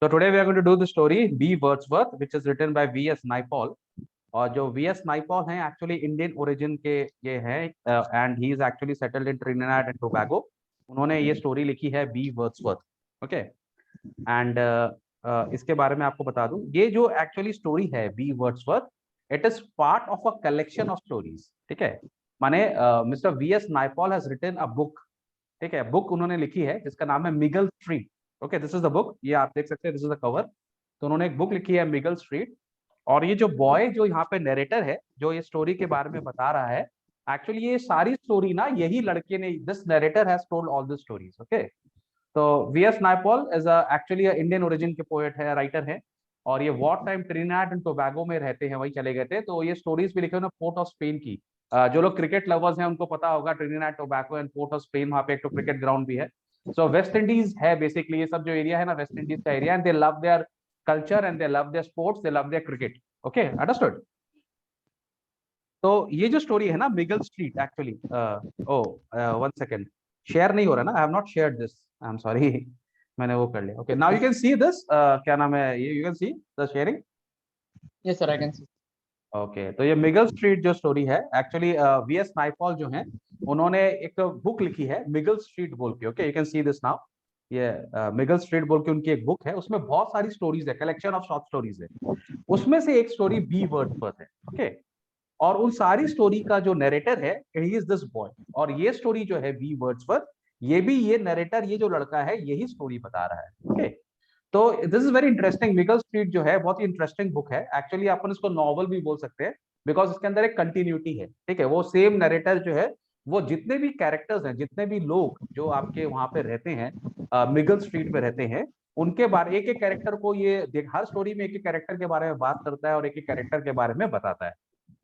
So today we are going to do the story B. Wordsworth, which is written by V.S. Naipaul. और जो V.S. Naipaul हैं actually Indian origin के ये हैं and he is actually settled in Trinidad and Tobago. उन्होंने ये story लिखी है बी वर्ड्सवर्थ. ओके एंड इसके बारे में आपको बता दूं, ये जो एक्चुअली स्टोरी है B Wordsworth, it is part of a collection of stories. ठीक है, माने Mister V.S. Naipaul has written a book. ठीक है, बुक उन्होंने लिखी है जिसका नाम है Miguel Street. Okay, this is the book, ये आप देख सकते हैं, दिस इज द कवर. तो उन्होंने एक बुक लिखी है मिगल स्ट्रीट. और ये जो बॉय जो यहाँ पे नरेटर है, जो ये स्टोरी के बारे में बता रहा है, एक्चुअली ये सारी स्टोरी ना यही लड़के ने, this narrator has told all the stories. Okay, तो V.S. Naipaul is actually Indian origin के पोएट है, राइटर है. और ये war time Trinidad and Tobago में रहते हैं, वही चले गए थे. तो ये स्टोरीज भी लिखे उन्होंने पोर्ट ऑफ स्पेन की. जो लोग क्रिकेट लवर्स हैं उनको पता होगा Trinidad Tobago and Port of Spain, वहाँ पे एक तो क्रिकेट ग्राउंड भी है. सो वेस्ट इंडीज है बेसिकली, ये सब जो एरिया है ना वेस्ट इंडीज का area, and they love their culture and they love their sports, they love their cricket. Okay, understood. तो ये जो स्टोरी है ना Miguel Street, actually one second, share नहीं हो रहा ना, I have not shared this, I am sorry. मैंने वो कर लिया. Okay, now you can see this, क्या नाम है ये, you can see the sharing. Yes sir, I can see. Okay, तो ये मिगल स्ट्रीट जो स्टोरी है एक्चुअली V.S. नाइपॉल जो है उन्होंने एक बुक लिखी है मिगल स्ट्रीट बोल के. Okay, you can see this now. ये मिगल स्ट्रीट बोल के उनकी एक बुक है, उसमें बहुत सारी स्टोरीज है, कलेक्शन ऑफ शॉर्ट स्टोरीज है. उसमें से एक स्टोरी बी वर्ड्सवर्थ है. ओके, और उन सारी स्टोरी का जो नरेटर है ही इज दिस बॉय. और ये स्टोरी जो है बी वर्ड्सवर्थ, ये भी ये नरेटर, ये जो लड़का है यही स्टोरी बता रहा है. ओके, तो this is very interesting. Miguel street जो है बहुत ही इंटरेस्टिंग बुक है. एक्चुअली अपन इसको नॉवल भी बोल सकते हैं, बिकॉज इसके अंदर एक कंटिन्यूटी है. ठीक है, वो सेम नरेटर जो है, वो जितने भी कैरेक्टर्स हैं, जितने भी लोग जो आपके वहां पे रहते हैं, मिगल स्ट्रीट पे रहते हैं, उनके बारे, एक एक कैरेक्टर को ये हर स्टोरी में एक एक कैरेक्टर के बारे में बात करता है और एक एक कैरेक्टर के बारे में बताता है.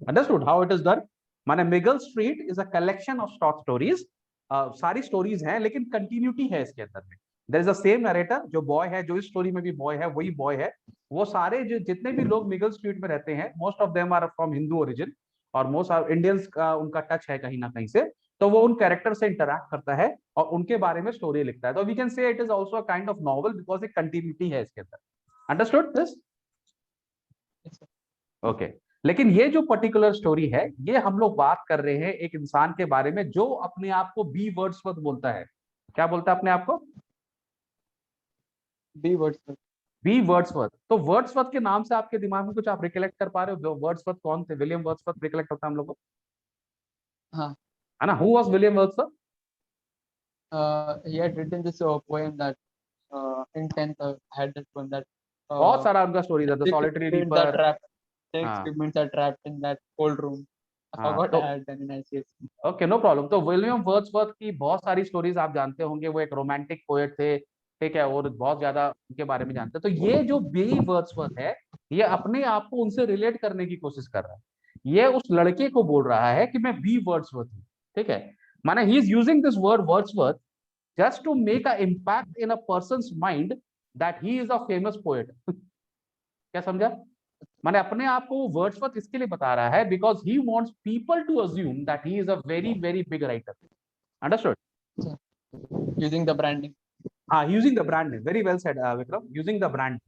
Understood how it is done. माने Miguel street is a collection of short stories. सारी स्टोरीज हैं लेकिन कंटिन्यूटी है इसके अंदर में. There is a same narrator, जो बॉय है, जो इस स्टोरी में भी बॉय है वही बॉय है. वो सारे जो जितने भी लोग मिगल स्ट्रीट में रहते हैं, most of them are from Hindu origin, और मोस्ट ऑफ इंडियंस का उनका टच है कहीं ना कहीं से. तो वो उन कैरेक्टर से इंटरैक्ट करता है और उनके बारे में स्टोरी लिखता है. तो we can say it is also a kind of novel because एक कंटिन्यूटी है इसके अंदर. Understood this. ओके, लेकिन ये जो पर्टिकुलर स्टोरी है, ये हम लोग बात कर रहे हैं एक इंसान के बारे में जो अपने आप को बी वर्ड्सवर्थ बोलता है. क्या बोलता है अपने आप को? B Wordsworth. B Wordsworth. तो वर्ड्सवर्थ के नाम से आपके दिमाग में कुछ आप रिकलेक्ट कर पा रहे हो? वर्ड्सवर्थ कौन थे? विलियम वर्ड्सवर्थ रिकलेक्ट होता है हम लोग को, हाँ. है ना? Who was William Wordsworth? He had written this poem that in 10th I had that poem that बहुत सारा उनका स्टोरी था, the solitary reaper. six pigments are trapped in that cold room. I forgot I had done in ICS. Okay, no problem. तो William Wordsworth की बहुत सारी stories आप जानते होंगे. वो एक रोमांटिक पोएट थे. ठीक है, और बहुत ज्यादा उनके बारे में जानते हैं. तो ये जो बी वर्ड्सवर्थ है, ये अपने आप को उनसे रिलेट करने की कोशिश कर रहा है. ये उस लड़के को बोल रहा है कि मैं बी वर्ड्सवर्थ हूँ. ठीक है, माने he is using this word Wordsworth just to make an impact in a person's mind that he is a famous poet. क्या समझा? माने अपने आप को वर्ड्सवर्थ इसके लिए बता रहा है because he wants people to assume that he is a very very big writer. Understood? Using the branding. Using the branding. Very well said, Vikram. Using the brand.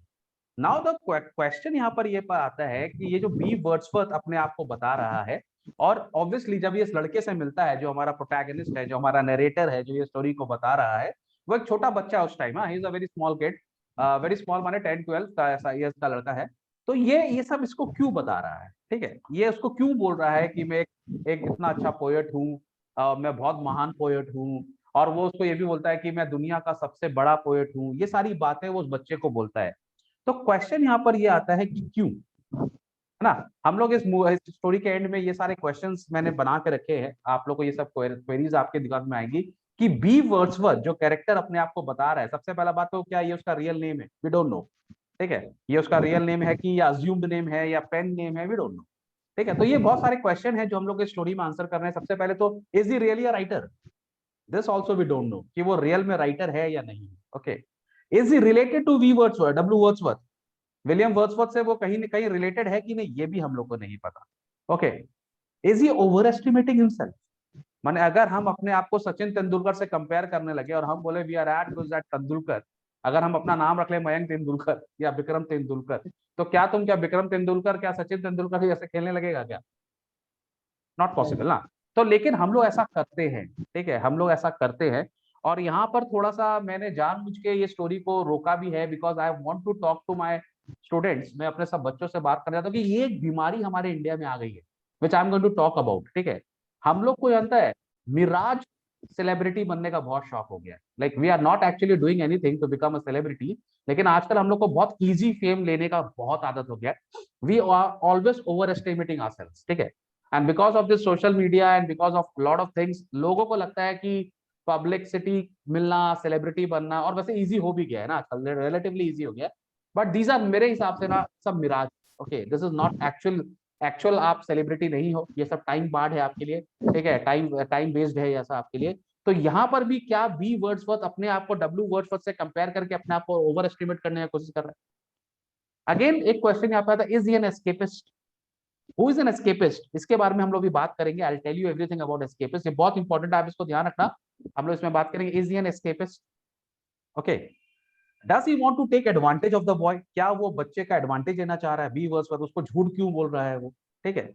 Now the question यहाँ पर ये आता है कि ये जो B Wordsworth अपने आप को बता रहा है, और ऑब्वियसली जब ये इस लड़के से मिलता है जो हमारा प्रोटैगनिस्ट है, जो हमारा नरेटर है, जो ये स्टोरी को बता रहा है, वो एक छोटा बच्चा उस time. He is a very small kid. Very small माने 10-12 का ऐसा ईयर्स का लड़का है. तो ये सब इसको क्यों बता रहा है? ठीक है, ये उसको क्यों बोल रहा है कि मैं एक इतना अच्छा पोएट हूँ, मैं बहुत महान पोएट हूँ, और वो उसको ये भी बोलता है कि मैं दुनिया का सबसे बड़ा पोएट हूँ. ये सारी बातें वो उस बच्चे को बोलता है. तो क्वेश्चन यहाँ पर ये आता है कि क्यों, है ना? हम लोग इस स्टोरी के एंड में ये सारे क्वेश्चंस मैंने बना के रखे हैं. आप लोग को ये सब क्वेरीज आपके दिमाग में आएंगी कि बी वर्ड्सवर्थ जो कैरेक्टर अपने आप को बता रहा है, सबसे पहला बात तो क्या ये उसका रियल नेम है? We don't know. ठीक है, ये उसका रियल नेम है कि या अज्यूम्ड नेम है या पेन नेम है? We don't know. ठीक है, तो ये बहुत सारे क्वेश्चन है जो हम लोग इस स्टोरी में आंसर कर रहे हैं. सबसे पहले तो is he really a writer? This also we don't know कि वो रियल में राइटर है या नहीं. Okay, is he related to V Wordsworth, W Wordsworth, William Wordsworth से वो कहीं न कहीं रिलेटेड है कि नहीं, ये भी हम लोग को नहीं पता. Okay, is he over estimating himself? माने अगर हम अपने आप को सचिन तेंदुलकर से कंपेयर करने लगे और हम बोले we are at good at Tendulkar, अगर हम अपना नाम रख ले मयंक तेंदुलकर या विक्रम तेंदुलकर, तो क्या तुम क्या विक्रम तेंदुलकर क्या सचिन तेंदुलकर जैसे खेलने लगेगा क्या? नॉट पॉसिबल ना। तो लेकिन हम लोग ऐसा करते हैं, ठीक है, हम लोग ऐसा करते हैं। और यहाँ पर थोड़ा सा मैंने जानबूझ के ये स्टोरी को रोका भी है, because I want to talk to my students. मैं अपने सब बच्चों से बात करना चाहता हूँ कि ये एक बीमारी हमारे इंडिया में आ गई है, which I am going to talk about. ठीक है, हम लोग को जानता है मिराज सेलिब्रिटी बनने का बहुत शौक हो गया है। Like we are not actually doing anything to become a celebrity, लेकिन आजकल हम लोग को बहुत इजी फेम लेने का बहुत आदत हो गया है। We are always over estimating ourselves, ठीक है। And because of this social media and because of lot of things, लोगों को लगता है कि पब्लिसिटी मिलना, सेलिब्रिटी बनना, और वैसे इजी हो भी गया है ना आजकल, रिलेटिवली इजी हो गया। बट दीज आर मेरे हिसाब से ना सब mirage. Okay, this is not actual. Actual आप सेलिब्रिटी नहीं हो, ये सब टाइम बार्ड है आपके लिए, ठीक है, टाइम टाइम बेस्ड है ऐसा आपके लिए। तो यहाँ पर भी क्या बी वर्ड्सवर्थ अपने आप को डब्ल्यू वर्ड्सवर्थ से कंपेयर करके अपने आप को ओवर एस्टिमेट करने की कोशिश कर रहा है? अगेन एक क्वेश्चन यहाँ पे आता है, is he an escapist? Who is an escapist? इसके बारे में हम लोग भी बात करेंगे। I will tell you everything about escapist, ये बहुत इंपॉर्टेंट है, आप इसको ध्यान रखना। हम लोग इसमें बात करेंगे, is he an escapist? Okay, does he want to take advantage of the boy? क्या वो बच्चे का एडवांटेज लेना चाह रहा है? बी वर्स पर उसको झूठ क्यों बोल रहा है वो? ठीक है,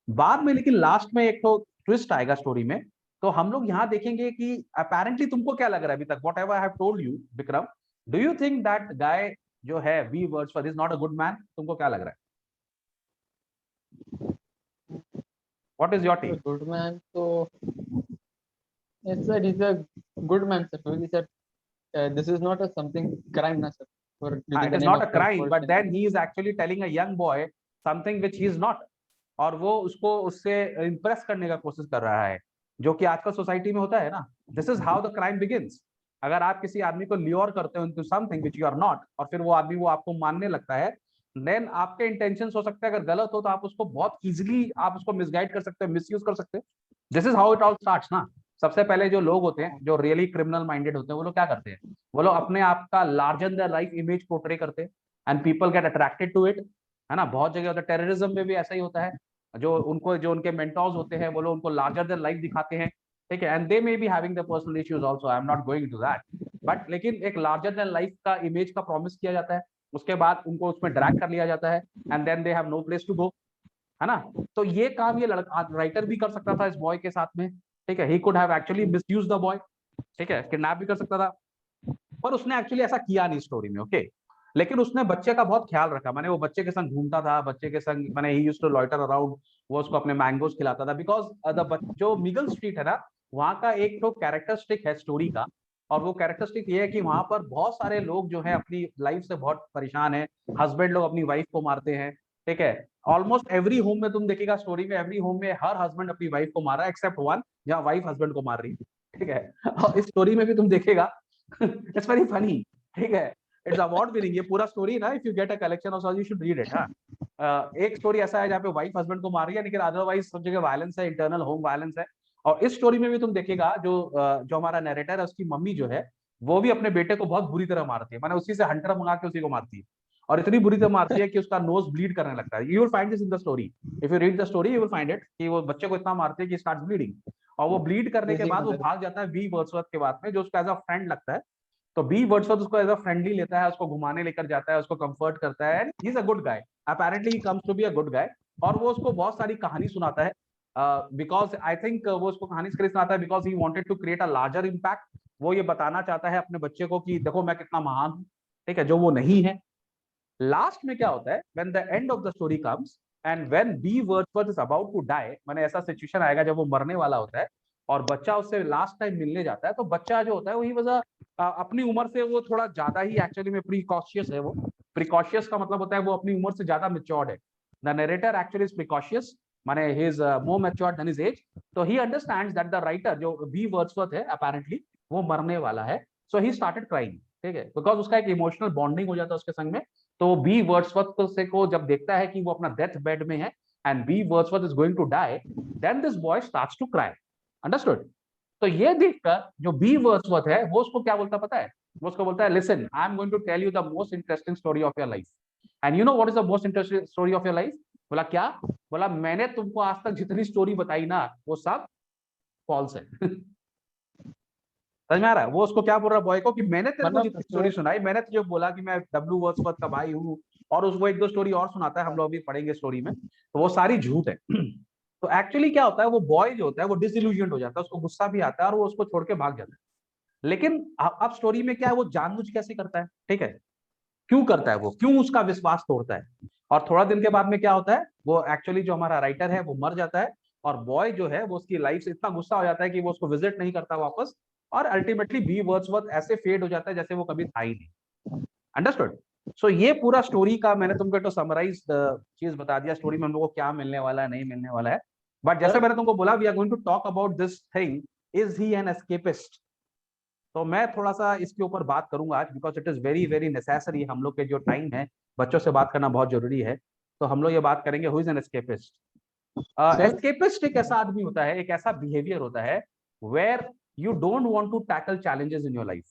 बाद में लेकिन लास्ट में एक तो ट्विस्ट आएगा स्टोरी में। तो हम लोग यहाँ देखेंगे कि अपेरेंटली तुमको क्या लग रहा है अभी तक, whatever I have told you Vikram, do you think that guy जो है बी वर्ड्स पर is not a good man? तुमको क्या लग रहा है? What is your take? Good man. So yes, sir. He's a good man, sir. Really, sir. This is not a something crime, na, sir. For using it the is name not of a the crime, but person. Then he is actually telling a young boy something which he is not, और वो उसको उससे Impress करने का कोशिश कर रहा है, जो कि आजकल सोसाइटी में होता है ना। This is how the crime begins. अगर आप किसी आदमी को ल्योर करते हो into something which you are not, और फिर वो आदमी वो आपको मानने लगता है, देन आपके इंटेंशंस हो सकते हैं अगर गलत हो तो आप उसको बहुत इजीली आप उसको मिसगाइड कर सकते हो, मिसयूज कर सकते हो। This is how it all starts ना। सबसे पहले जो लोग होते हैं जो रियली क्रिमिनल माइंडेड होते हैं, वो लोग क्या करते हैं, वो लोग अपने आप का larger than life image portray करते हैं, and people get attracted to it, है ना। बहुत जगह होता है, टेररिज्म में भी ऐसा ही होता है। जो उनके मेंटोर्स होते हैं वो लोग उनको लार्जर देन लाइफ दिखाते हैं, ठीक है, and they may be having the personal issues also, I am not going to that. But लेकिन एक लार्जर देन लाइफ का इमेज का प्रॉमिस किया जाता है, उसके बाद उनको उसमें ड्रैग कर लिया जाता है, and then they have no place to go, है ना। तो ये काम ये लड़का राइटर भी कर सकता था इस बॉय के साथ में, ठीक है, he could have actually misused the boy, ठीक है, किडनैप भी कर सकता था, पर उसने एक्चुअली ऐसा किया नहीं स्टोरी में। ओके, लेकिन उसने बच्चे का बहुत ख्याल रखा। मैंने वो बच्चे के संग घूमता था, बच्चे के संग मैंने he used to loiter around, वो उसको अपने मैंगोज खिलाता था, बिकॉज द जो मीगल स्ट्रीट है ना, वहाँ का एक तो कैरेक्टरिस्टिक है स्टोरी का, और वो कैरेक्टरिस्टिक ये है कि वहां पर बहुत सारे लोग जो है अपनी लाइफ से बहुत परेशान है। हस्बैंड लोग अपनी वाइफ को मारते हैं, ठीक है, ऑलमोस्ट एवरी होम में तुम देखिएगा स्टोरी में, एवरी होम में हर हस्बैंड अपनी वाइफ को मार रहा है एक्सेप्ट वन, जहाँ वाइफ हस्बैंड को मार रही है, ठीक है। और इस स्टोरी में भी तुम देखेगा इट्स वेरी फनी, ठीक है, इट्स अवार्ड विनिंग ये पूरा स्टोरी ना, if you get a collection of you should read it. हाँ, एक स्टोरी ऐसा है जहाँ पे वाइफ हस्बैंड को मार रही है, लेकिन अदरवाइज सब जगह वायलेंस है, इंटरनल होम वायलेंस है। और इस स्टोरी में भी तुम देखेगा जो हमारा नैरेटर है, उसकी मम्मी जो है वो भी अपने बेटे को बहुत बुरी तरह मारती है, माने उसी से हंटर मंगा के उसी को मारती है, और इतनी बुरी तरह मारती है कि उसका नोज ब्लीड करने लगता है। You will find this in the story, if you read the story you will find it कि वो बच्चे को इतना मारती है कि स्टार्ट ब्लीडिंग, और वो ब्लीड करने के Crazy बाद वो mother. भाग जाता है बी वर्ड्सवर्थ के बाद में, जो उसका एज अ फ्रेंड लगता है। तो बी वर्ड्सवर्थ उसको एज अ फ्रेंडली लेता है, उसको घुमाने लेकर जाता है, उसको कंफर्ट करता है, and he is a good guy, apparently he comes to be a good guy. और वो उसको बहुत सारी कहानी सुनाता है, बिकॉज आई थिंक वो उसको कहानी इसलिए सुनाता है because he wanted to create a larger impact. वो ये बताना चाहता है अपने बच्चे को कि देखो मैं कितना महान हूँ, ठीक है, जो वो नहीं है। लास्ट में क्या होता है, when the end of the story comes and when B Wordsworth is about to die, माने ऐसा सिचुएशन आएगा जब वो मरने वाला होता है, और बच्चा उससे लास्ट टाइम मिलने जाता है, तो बच्चा जो होता है वही वजह अपनी उम्र से वो थोड़ा ज्यादा ही एक्चुअली में प्रिकॉशियस है। वो प्रिकॉशियस का मतलब होता है वो अपनी उम्र से ज्यादा मेच्योर्ड है। The narrator actually is precocious, माने he is more matured than his age. तो he understands that the writer जो बी वर्ड्सवर्थ है अपेरेंटली वो मरने वाला है, सो ही स्टार्टेड क्राइंग, ठीक है, बिकॉज उसका एक इमोशनल बॉन्डिंग हो जाता है उसके संग में। तो बी वर्ड्सवर्थ से को जब देखता है कि वो अपना डेथ बेड में है and B Wordsworth is going to die, then this boy starts to cry. Understood? तो ये देखकर जो बी वर्ड्सवर्थ है वो उसको क्या बोलता पता है, वो उसको बोलता है listen, I am going to tell you the most interesting story of your life, and you know what is the most interesting story of your life? बोला क्या? बोला मैंने तुमको आज तक जितनी स्टोरी बताई ना वो सब फॉल्स है। समझ में आ रहा है? वो उसको क्या बोल रहा है बॉय को कि मैंने तेरे को जितनी स्टोरी सुनाई, मैंने तुझे बोला कि मैं डब्ल्यू वर्ड्सवर्थ का भाई हूँ, और उसको एक दो स्टोरी और सुनाता है, हम लोग अभी पढ़ेंगे स्टोरी में, तो वो सारी झूठ है। तो एक्चुअली क्या होता है, वो बॉय जो होता है वो डिसइल्यूजन हो जाता है, उसको गुस्सा भी आता है और वो उसको छोड़ के भाग जाता है। लेकिन अब स्टोरी में क्या है, वो जानबूझ कैसे करता है, ठीक है, क्यों करता है, वो क्यों उसका विश्वास तोड़ता है। और थोड़ा दिन के बाद में क्या होता है, वो एक्चुअली जो हमारा राइटर है वो मर जाता है, और बॉय जो है वो उसकी लाइफ से इतना गुस्सा हो जाता है कि वो उसको विजिट नहीं करता वापस, और अल्टीमेटली बी वर्ड्सवर्थ ऐसे फेड हो जाता है जैसे वो कभी था ही नहीं। अंडरस्टूड? सो ये पूरा स्टोरी का मैंने तुमको तो समराइज चीज बता दिया, स्टोरी में हम लोग को क्या मिलने वाला है, नहीं मिलने वाला है। बट जैसे मैंने तुमको बोला, we are going to talk about this thing, is he an escapist. तो मैं थोड़ा सा इसके ऊपर बात करूंगा आज, because it is very very necessary. हम लोग के जो टाइम है, बच्चों से बात करना बहुत जरूरी है, तो हम लोग ये बात करेंगे who is an escapist. Sir escapist एक ऐसा आदमी होता है, एक ऐसा बिहेवियर होता है where you don't want to tackle challenges in your life.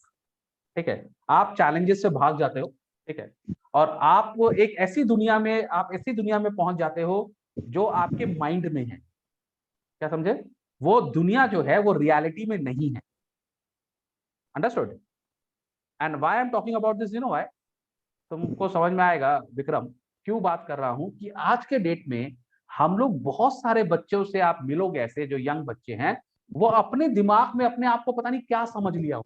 ठीक है, आप चैलेंजेस से भाग जाते हो, ठीक है, और आप वो एक ऐसी दुनिया में, आप ऐसी दुनिया में पहुंच जाते हो जो आपके माइंड में है। क्या समझे? वो दुनिया जो है वो रियलिटी में नहीं है। Understood? And why I am talking about this, you know why, तुमको समझ में आएगा विक्रम, क्यों बात कर रहा हूं कि आज के डेट में हम लोग बहुत सारे बच्चों से आप मिलोगे, ऐसे जो यंग बच्चे हैं, वो अपने दिमाग में अपने आप को पता नहीं क्या समझ लिया हो,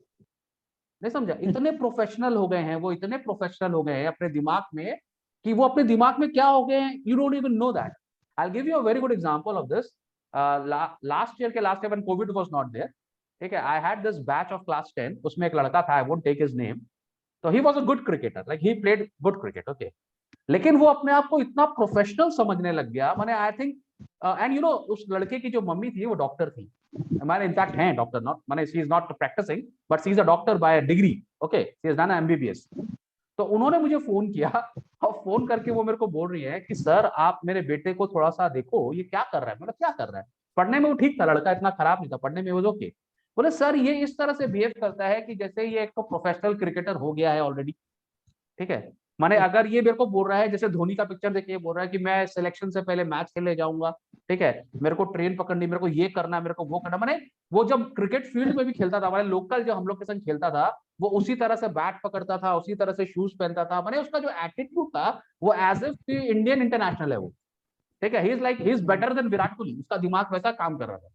नहीं समझा, इतने प्रोफेशनल हो गए हैं वो, इतने प्रोफेशनल हो गए हैं अपने दिमाग में, कि वो अपने दिमाग में क्या हो गए हैं, you don't even know that. I give you a very good example of this. Last year के last year when COVID was not there, ठीक है, I had this batch of class 10, उसमें एक लड़का था, I won't take his name. तो he was a good cricketer, like he played good cricket, okay, लेकिन वो अपने आप को इतना प्रोफेशनल समझने लग गया, मैंने I think, and you no उस लड़के की जो मम्मी थी वो डॉक्टर थी, हमारे इनफैक्ट हैं डॉक्टर, नॉट माने she is not practising, but she is a doctor by degree, okay, she is done MBBS. तो उन्होंने मुझे फोन किया, और फोन करके वो मेरे को बोल रही है कि सर आप मेरे बेटे को थोड़ा सा देखो, ये क्या कर रहा है। मतलब क्या कर रहा है, पढ़ने में वो ठीक था, लड़का इतना खराब नहीं था, पढ़ने में वो ओके। बोले सर ये इस तरह से बिहेव करता है कि जैसे ये एक तो प्रोफेशनल क्रिकेटर हो गया है ऑलरेडी, ठीक है, माने अगर ये मेरे को बोल रहा है, जैसे धोनी का पिक्चर देखिए, बोल रहा है कि मैं सिलेक्शन से पहले मैच खेलने जाऊंगा, ठीक है, मेरे को ट्रेन पकड़नी, मेरे को ये करना, मेरे को वो करना, माने वो जब क्रिकेट फील्ड में भी खेलता था, माने लोकल जो हम लोग के संग खेलता था, वो उसी तरह से बैट पकड़ता था, उसी तरह से शूज पहनता था, माने उसका जो एटीट्यूड था वो एज इफ इंडियन इंटरनेशनल है वो, ठीक है, he is like he is better than Virat Kohli, उसका दिमाग वैसा काम कर रहा था।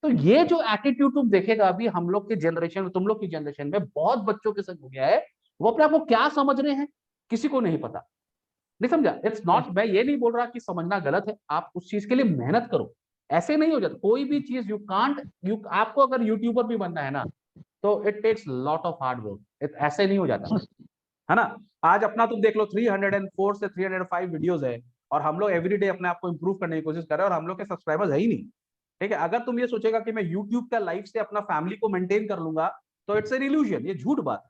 तो ये जो एटीट्यूड तुम देखेगा अभी हम लोग के जनरेशन में, तुम लोग की जनरेशन में बहुत बच्चों के संग हो गया है, वो अपने आप को क्या समझ रहे हैं किसी को नहीं पता, नहीं समझा? इट्स नॉट, मैं ये नहीं बोल रहा कि समझना गलत है, आप उस चीज के लिए मेहनत करो, ऐसे नहीं हो जाता कोई भी चीज, यू कांट, यू आपको अगर यूट्यूबर भी बनना है ना, तो it takes lot of hard work, ऐसे नहीं हो जाता, है ना? आज अपना तुम देख लो 304 से 305 वीडियोस है, और हम लोग एवरीडे अपने आप को इंप्रूव करने की कोशिश कर रहे हैं, और हम लोग के सब्सक्राइबर्स है ही नहीं, ठीक है। अगर तुम ये सोचेगा कि मैं यूट्यूब का लाइफ से अपना फैमिली को मेंटेन कर लूंगा, तो इट्स एन इल्यूजन, ये झूठ बात।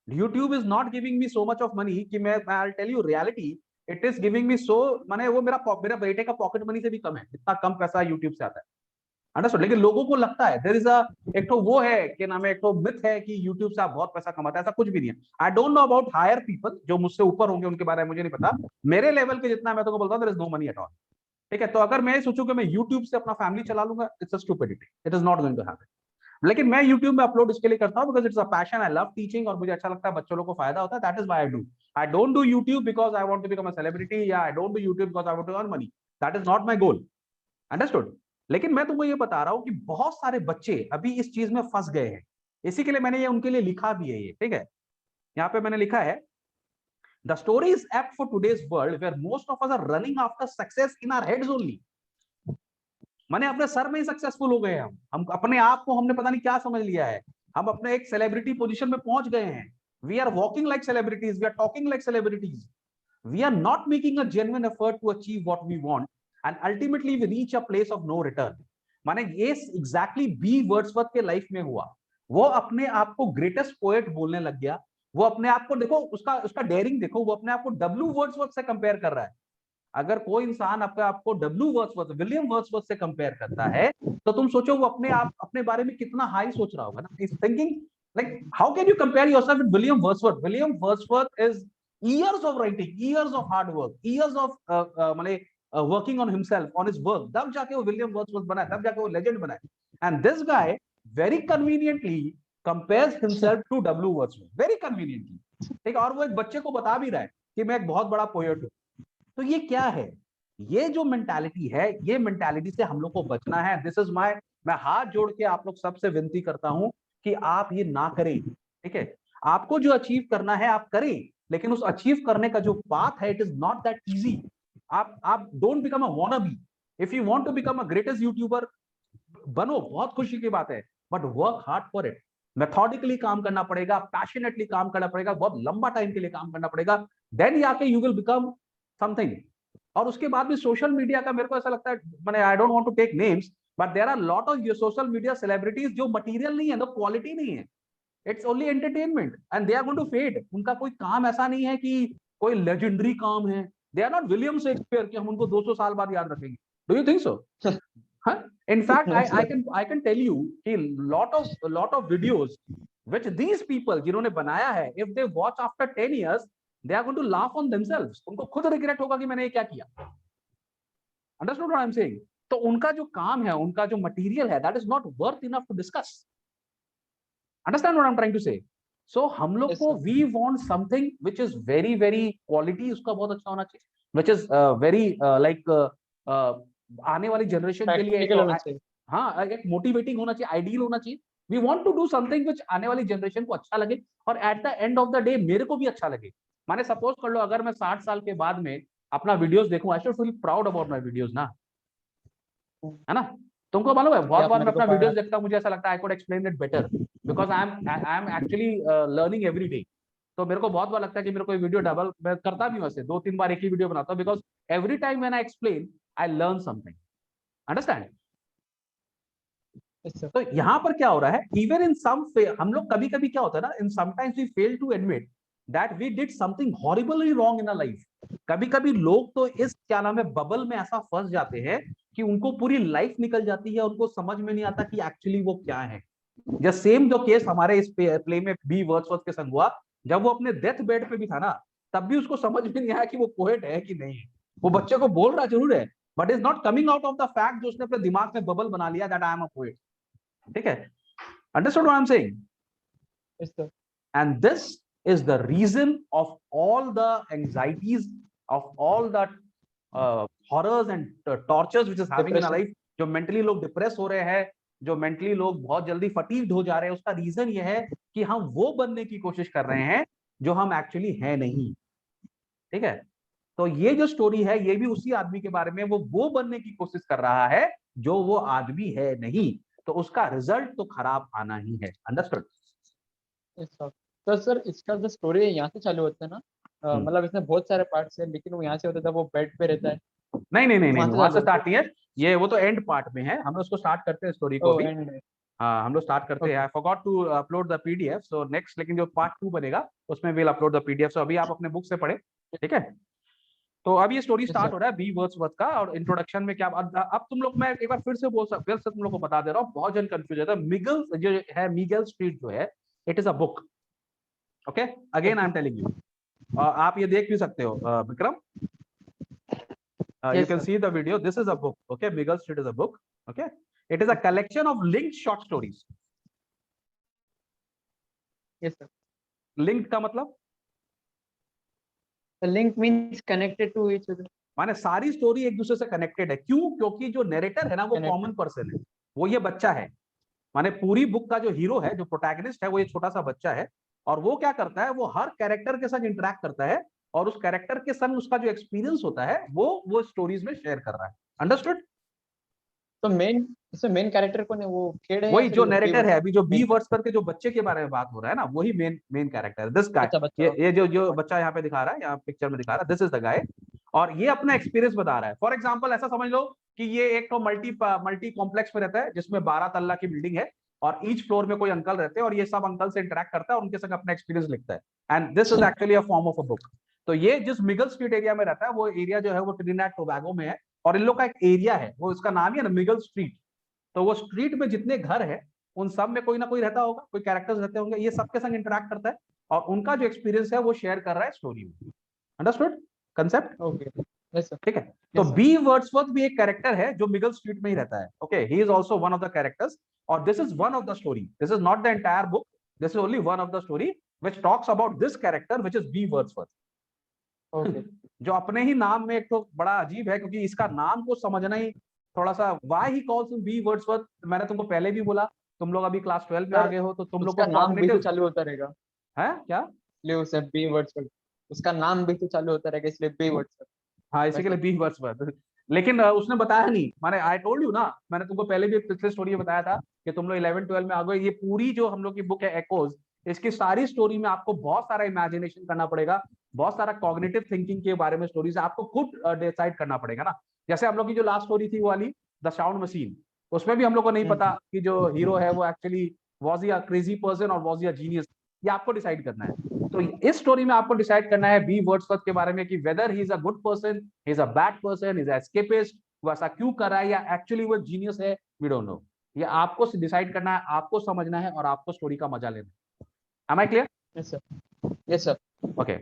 YouTube is not giving me so much of money कि मैं I'll tell you reality, it is giving me so, माने वो मेरा बेटे का पॉकेट मनी से भी कम है, इतना कम पैसा YouTube से आता है, अंडरस्टूड। लेकिन लोगों को लगता है देयर इज अ, एक तो वो है कि नाम है, एक तो मिथ है कि YouTube से आप बहुत पैसा कमाते हैं, ऐसा कुछ भी नहीं है। I don't know about hire people, जो मुझसे ऊपर होंगे उनके बारे में मुझे नहीं पता, मेरे लेवल के जितना मैं तो बोलता हूँ, there is no money at all, ठीक है। तो अगर मैं सोचूं कि मैं YouTube से अपना फैमिली चला लूंगा, it's a stupidity, it is not going to happen. लेकिन मैं YouTube में अपलोड इसके लिए करता हूँ because it's a passion, I love teaching, और मुझे अच्छा लगता है बच्चों लोग को फायदा होता है, that is why I do. I don't do YouTube because I want to become a celebrity, या I don't do YouTube because I want to earn money, that is not my goal, understood. लेकिन मैं तुमको ये बता रहा हूँ कि बहुत सारे बच्चे अभी इस चीज में फंस गए हैं, इसी के लिए मैंने ये उनके लिए लिखा भी है, ये ठीक है। यहाँ पे मैंने लिखा है, the story is apt for today's world where most of us are running after success in our heads only. माने अपने सर में ही सक्सेसफुल हो गए हैं हम अपने आप को हमने पता नहीं क्या समझ लिया है, हम अपने एक सेलिब्रिटी पोजीशन में पहुंच गए हैं। We are walking like celebrities, we are talking like celebrities, we are not making a genuine effort to achieve what we want, and ultimately we reach a place of no return. माने ये exactly B Wordsworth के life में हुआ। वो अपने आप को greatest poet बोलने लग गया, वो अपने आप को देखो, उसका उसका डेयरिंग देखो, वो अपने आप को डब्ल्यू वर्ड्सवर्थ से कंपेयर कर रहा है। अगर कोई इंसान अपने आप को डब्ल्यू वर्ड्सवर्थ, विलियम वर्ड्सवर्थ से कंपेयर करता है, तो तुम सोचो वो अपने आप, अपने बारे में कितना हाई सोच रहा होगा ना। Is thinking like, how can you compare yourself with William Wordsworth? William Wordsworth is years of writing, years of hard work, years of माने working on himself, on his work, तब जाके वो विलियम वर्ड्सवर्थ बना है, तब जाके वो legend बना है। and this guy very conveniently compares himself to W Wordsworth, very conveniently, ठीक है, और वो एक बच्चे को बता भी रहा है कि मैं एक बहुत बड़ा पोएट हूँ। तो ये क्या है, ये जो मेंटालिटी है, ये मेंटालिटी से हम लोग को बचना है। दिस इज माय, मैं हाथ जोड़ के आप लोग सबसे विनती करता हूं कि आप ये ना करें, ठीक है। आपको जो अचीव करना है आप करें, लेकिन उस अचीव करने का जो पाथ है, it is not that easy. आप don't become a wannabe. If you want to become a greatest YouTuber, बनो, बहुत खुशी की बात है, but work hard for it. Methodically काम करना पड़ेगा, पैशनेटली काम करना पड़ेगा, बहुत लंबा टाइम के लिए काम करना पड़ेगा, देन जाके यू विल बिकम समथिंग। और उसके बाद भी सोशल मीडिया का मेरे को ऐसा लगता है, मैंने, I don't want to take names, but there are lot of social media celebrities जो मटेरियल नहीं है, तो क्वालिटी नहीं है, it's only entertainment and they are going to fade. उनका कोई काम ऐसा नहीं है कि कोई लेजेंडरी काम है। They are not William Shakespeare कि हम उनको 200 साल बाद याद रखेंगे। Do you think so? In fact, I can tell you कि lot of videos which these people जिन्होंने बनाया है, if they watch after 10 years, they are going to laugh on themselves. उनको खुद रिग्रेट होगा कि मैंने ये क्या किया। Understood what I'm saying? तो उनका जो काम है, उनका जो मटेरियल है, that is not worth enough to discuss. Understand what I'm trying to say? So हम लोग को we want something which is very very quality, उसका बहुत अच्छा होना चाहिए, which is very like आने वाली जनरेशन के लिए हाँ एक मोटिवेटिंग होना चाहिए, आइडियल होना चाहिए। We want to do something which आने वाली जनरेशन को अच्छा लगे, और at the end of the day मेरे को भी अच्छा लगे। माने सपोज कर लो, अगर मैं 60 साल के बाद में अपना वीडियोस देखूं, I should feel proud about my videos ना, है ना। तुमको मालूम है, बहुत बार मैं अपना वीडियोस देखता हूं, मुझे ऐसा लगता है I could explain it better, because I am actually learning every day. तो मेरे को बहुत बार लगता है कि मेरे को वीडियो डबल, मैं करता भी वैसे 2-3 बार एक ही वीडियो बनाता हूं, because every time when I explain I learn something. Understand? तो यहाँ पर क्या हो रहा है, इवन इन सम, हम लोग कभी कभी क्या होता है ना, in sometimes we fail to admit that we did something horribly wrong in a life. कभी कभी लोग तो इस क्या नाम है बबल में ऐसा फंस जाते हैं कि उनको पूरी लाइफ निकल जाती है, उनको समझ में नहीं आता कि एक्चुअली वो क्या है। जस्ट सेम जो केस हमारे इस प्ले में बी वर्ड्सवर्थ के संग हुआ, जब वो अपने डेथ बेड पे भी था ना, तब भी उसको समझ में नहीं आया कि वो पोएट है कि नहीं है। वो बच्चे को बोल रहा जरूर है, but is not coming out of the fact जो उसने अपने दिमाग में बबल बना लिया that I am a poet. ठीक है? Understood what I'm saying? Yes, sir. And this is the reason of all the anxieties, of all the horrors and tortures which is having in our life. जो mentally लोग depress हो रहे हैं, जो mentally लोग बहुत जल्दी फटीग्ड हो जा रहे हैं, उसका रीजन ये है कि हम वो बनने की कोशिश कर रहे हैं जो हम एक्चुअली है नहीं। ठीक है? तो ये जो स्टोरी है, ये भी उसी आदमी के बारे में, वो बनने की कोशिश कर रहा है जो वो आदमी है नहीं, तो उसका रिजल्ट तो खराब आना ही है। अंडरस्टूड? तो सर इसका जो स्टोरी यहाँ से चालू होता है ना, मतलब इसमें बहुत सारे पार्ट्स हैं, लेकिन वो यहाँ से होता था, वो बेड पे रहता है। नहीं, वहां से स्टार्ट नहीं है ये, वो तो एंड पार्ट में है। हम उसको स्टार्ट करते हैं स्टोरी को भी। हाँ, हम लोग स्टार्ट करते हैं। I forgot to upload the PDF, so next, लेकिन जो पार्ट 2 बनेगा उसमें will upload the PDF. So अभी आप अपने बुक से पढ़े, ठीक है। तो अब ये स्टोरी स्टार्ट हो रहा है बी वर्ड्सवर्थ का, और इंट्रोडक्शन में क्या, अब तुम लोग, मैं एक बार फिर से फिर से तुम लोग को बता दे रहा हूँ, बहुत जन कंफ्यूज है। मिगल जो है, मिगेल स्ट्रीट जो है, it is a book. Okay, again I am telling you, आप ये देख भी सकते हो Vikram, you can see the video. This is a book, okay? Migal Street is a book, okay? It is a collection of linked short stories. Yes, sir. Linked का मतलब? The link means connected to each other. माने सारी story एक दूसरे से connected है। क्यों? क्योंकि जो नरेटर है ना, वो कॉमन पर्सन है, वो ये बच्चा है। माने पूरी बुक का जो हीरो है, जो प्रोटैगनिस्ट है, वो ये छोटा सा बच्चा है, और वो क्या करता है, वो हर कैरेक्टर के साथ इंटरेक्ट करता है, और उस कैरेक्टर के संग उसका जो एक्सपीरियंस होता है वो स्टोरीज में शेयर कर रहा है। अंडरस्टूड? तो मेन कैरेक्टर कौन है? वो किड है, वही जो नरेटर है, अभी जो बी वर्ड्सवर्थ के जो बच्चे के बारे में बात हो रहा है ना, वही मेन कैरेक्टर है। दिस गाय, ये जो बच्चा यहाँ पे दिखा रहा है, यहाँ पिक्चर में दिखा रहा है, दिस इज द गाय, और ये अपना एक्सपीरियंस बता रहा है। फॉर एग्जांपल ऐसा समझ लो कि ये एक तो मल्टी कॉम्प्लेक्स में रहता है, जिसमें 12 तल्ला की बिल्डिंग है, और ईच फ्लोर में कोई अंकल रहते हैं, और ये सब अंकल से इंटरेक्ट करता है और उनके संग अपना एक्सपीरियंस लिखता है। And this is actually a form of a book. तो ये जिस मिगल स्ट्रीट एरिया में रहता है, वो एरिया जो है वो ट्रिनिडाद टोबैगो में है, और इन लोग का एक एरिया है, वो इसका नाम ही है ना, मिगल स्ट्रीट। तो वो स्ट्रीट में जितने घर है, उन सब में कोई ना कोई रहता होगा, कोई कैरेक्टर्स रहते होंगे, ये सबके संग इंटरेक्ट करता है, और उनका जो एक्सपीरियंस है वो शेयर कर रहा है स्टोरी में। Understood concept? Okay, Yes, sir. ठीक है, तो Yes, sir. बी वर्ड्सवर्थ भी एक कैरेक्टर है जो मिगल स्ट्रीट में ही रहता है. Okay, he is also one of the characters, और this is one of the story. This is not the entire book, this is only one of the story which talks about this character which is B Wordsworth. Okay. जो अपने ही नाम में एक तो बड़ा अजीब है, क्योंकि इसका नाम को समझना ही थोड़ा सा, why he calls him B Wordsworth. मैंने तुमको पहले भी बोला, तुम लोग अभी क्लास 12 में आ सर, गए हो, तो तुम लोग को उसका नाम भी तो कॉग्निटिव चालू होता रहेगा, है क्या. इसलिए उसे बी वर्ड्स पर, उसका नाम भी तो चालू होता रहेगा, इसलिए बी वर्ड्स पर. हाँ, इसी के लिए वैसे. B Wordsworth. लेकिन उसने बताया नहीं. मैंने आई टोल्ड यू ना, मैंने तुमको पहले भी पिछले स्टोरी में बताया था कि तुम लोग 11-12 में आ गए. ये पूरी जो हम लोग की बुक है एकोज, इसकी सारी स्टोरी में आपको बहुत सारा इमेजिनेशन करना पड़ेगा, बहुत सारा कॉग्निटिव थिंकिंग के बारे में स्टोरीज आपको खुद डिसाइड करना पड़ेगा ना. जैसे हम लोग की जो लास्ट स्टोरी थी वो वाली द साउंड मशीन, उसमें भी हम लोग को नहीं पता कि जो हीरो है वो actually was he a crazy person और वॉज ही अ जीनियस. ये आपको डिसाइड करना है. तो इस स्टोरी में आपको डिसाइड करना है बी वर्ड्सवर्थ के बारे में कि weather he is a good person, he is a bad person, he is a escapist, वो ऐसा क्यों कर रहा है, या एक्चुअली वो जीनियस है. We don't know. ये आपको डिसाइड करना है, आपको समझना है, और आपको स्टोरी का मजा लेना है. Am I clear? Yes, sir. Yes, sir. Okay.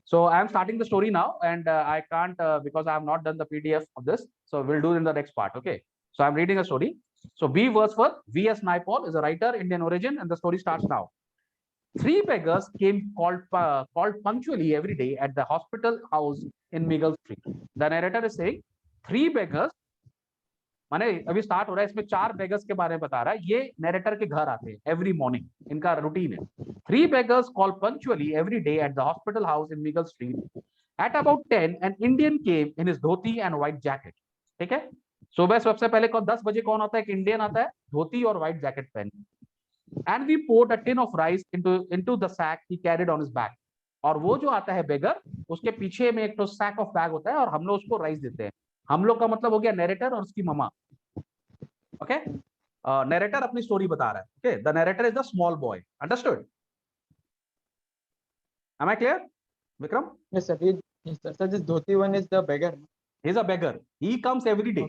So I am starting the story now, and I can't because I have not done the PDF of this. So we'll do in the next part. Okay. So I'm reading a story. So B. Wordsworth, V.S. Naipaul is a writer, Indian origin, and the story starts now. Three beggars came called punctually every day at the hospital house in Migal Street. The narrator is saying three beggars, माने अभी start हो रहा है, इसमें 4 beggars के बारे में बता रहा है. ये नरेटर के घर आते हैं एवरी मॉर्निंग, इनका रूटीन है. 3 beggars called punctually every day at the hospital house in Migal Street. At about 10, an Indian came in his dhoti and white jacket. ठीक है, सुबह सबसे पहले 10 बजे कौन आता है, एक इंडियन आता है धोती और व्हाइट जैकेट पहन. And we poured a tin of rice into the sack he carried on his back. और वो जो आता है बेगर, उसके पीछे में एक तो सैक ऑफ बैग होता है, और हम लोग उसको राइस देते हैं. हम लोग का मतलब हो गया नरेटर और उसकी ममा. ओके, नरेटर अपनी स्टोरी बता रहा है. Okay, the narrator is the small boy. Understood? Am I clear, Vikram? Yes, sir. Yes, sir. So this dhoti one is the beggar. He is a beggar, he comes every day.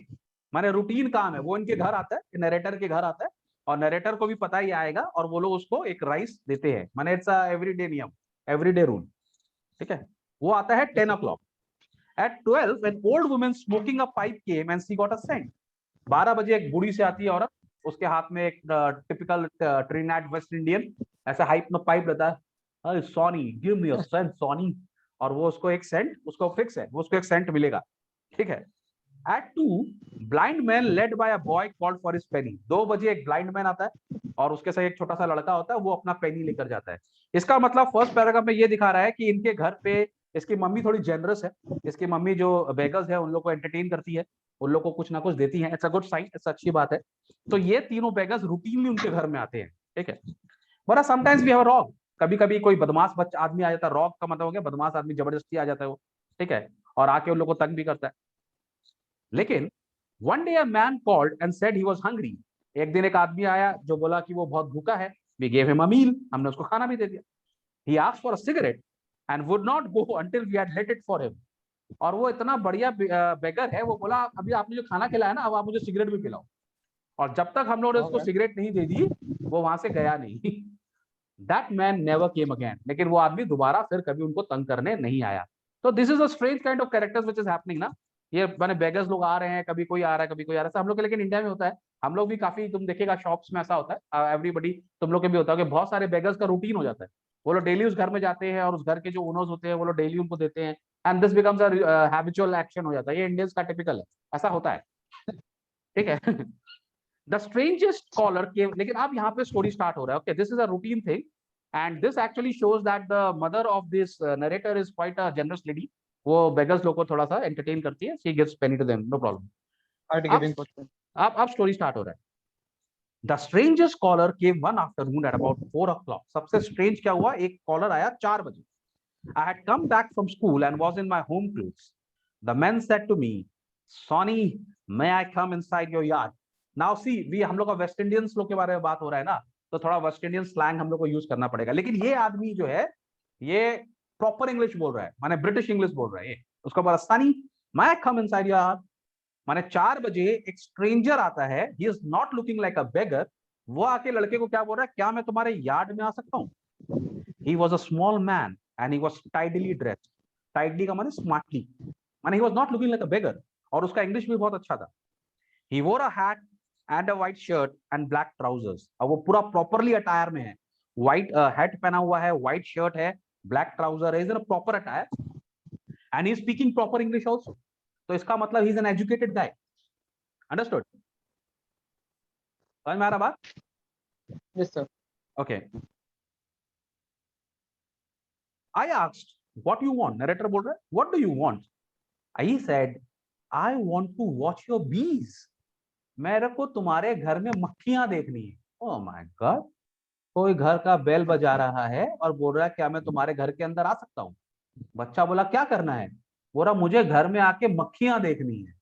माने routine काम है, वो इनके घर आता है, narrator के घर आता है, और नरेटर को भी पता ही आएगा, और वो लोग उसको एक राइस देते हैं. माने इट्स अ एवरीडे नियम, एवरीडे रूल. ठीक है, वो आता है 10 o'clock. At 12, an old woman smoking a pipe came and she got a scent. 12 बजे एक बूढ़ी से आती है औरत, उसके हाथ में एक टिपिकल ट्रिनिडाद वेस्ट इंडियन ऐसा हाइप में पाइप रहता है. Sonny, give me a cent Sonny. और वो उसको एक सेंट, उसको फिक्स है, वो उसको एक सेंट मिलेगा. ठीक है. At 2, blind man led by a boy called for his penny. 2 बजे एक ब्लाइंड मैन आता है, और उसके साथ एक छोटा सा लड़का होता है, वो अपना पेनी लेकर जाता है. इसका मतलब फर्स्ट पैराग्राफ में ये दिखा रहा है कि इनके घर पे इसकी मम्मी थोड़ी जेनरस है. इसकी मम्मी जो बेगर्स है उन लोग को एंटरटेन करती है, उन लोग को कुछ ना कुछ देती है. It's a good sign, it's अच्छी बात है. तो ये तीनों बेगर्स रूटीनली उनके घर में आते हैं. ठीक है, बड़ा sometimes we have a wrong. कभी कभी कोई बदमाश बच्चा आदमी आ जाता है. रॉग का मतलब हो गया बदमाश आदमी, जबरदस्ती आ जाता है वो. ठीक है, और आके उन लोग को तंग भी करता है. लेकिन one day a man called and said he was hungry. एक दिन एक आदमी आया जो बोला कि वो बहुत भूखा है. We gave him a meal, हमने उसको खाना भी दे दिया. He asked for a cigarette and would not go until we had let it for him. और वो इतना बढ़िया बेगर है, वो बोला अभी आपने जो खाना खिलाया ना, अब आप मुझे सिगरेट भी पिलाओ. और जब तक हम लोगों ने उसको Okay. सिगरेट नहीं दे दी, वो वहां से गया नहीं. That man never came again. लेकिन वो आदमी दोबारा फिर कभी उनको तंग करने नहीं आया. तो this is a strange kind of characters which is happening ना. ये माने बेगर्स लोग आ रहे हैं, कभी कोई आ रहा है, कभी कोई आ रहा है. हम लोग के लेकिन इंडिया में होता है, हम लोग भी काफी, तुम देखेगा शॉप्स में ऐसा होता है, एवरीबडी, तुम लोग के भी होता है कि बहुत सारे बेगर्स का रूटीन हो जाता है. वो लोग डेली उस घर में जाते हैं, और उस घर के जो ओनर्स होते हैं वो लोग डेली उनको देते हैं, and this becomes a habitual action हो जाता है. ये इंडियंस का टिपिकल है, ऐसा होता है. ठीक है. The strangest caller came. लेकिन अब यहाँ पे स्टोरी स्टार्ट हो रहा है. Okay, this is a routine thing, and this actually shows that the mother of this narrator is quite a generous lady. वो बेगर्स लोग को थोड़ा सा एंटरटेन करती है. She gives penny to them, no problem. Heart अब giving person. अब story start हो रहा है. The strangest caller came one afternoon at about 4 o'clock. सबसे स्ट्रेंज क्या हुआ, एक कॉलर आया 4 बजे. I had come back from school and was in my home clothes. The man said to me, Sonny, may I come inside your yard? Now see, हम लोग का West Indians लोग के बारे में बात हो रहा है ना, तो थोड़ा वेस्ट इंडियन स्लैंग हम लोग को यूज करना पड़ेगा. लेकिन ये आदमी जो है, ये प्रॉपर इंग्लिश बोल रहा है, माने ब्रिटिश इंग्लिश बोल रहा है. ये उसका बोला, Sunny, may I come inside your yard? माने 4 बजे एक स्ट्रेंजर आता है, he is not looking like a beggar. वो आके लड़के को क्या बोल रहा है, क्या मैं तुम्हारे यार्ड में आ सकता हूँ? He was a small man and he was tidily dressed. Tidily का माने स्मार्टली, माने he was not looking like a beggar, और उसका इंग्लिश भी बहुत अच्छा था। He wore a hat and a white shirt and black trousers, और वो पूरा प्रॉपरली अटायर में है, व्हाइट हैट पहना हुआ है, व्हाइट शर्ट है, ब्लैक ट्राउजर है, is in a proper attire and he is speaking proper English also. तो इसका मतलब he is an educated guy. Understood? समझ में आ रहा बात? Yes, sir. Okay. I asked what you want, narrator बोल रहा है what do you want, I said I want to watch your bees, मेरे को तुम्हारे घर में मक्खियां देखनी है। ओह माय गॉड, कोई घर का बेल बजा रहा है और बोल रहा है क्या मैं तुम्हारे घर के अंदर आ सकता हूँ? बच्चा बोला क्या करना है? बोल रहा मुझे घर में आके मक्खियां देखनी है।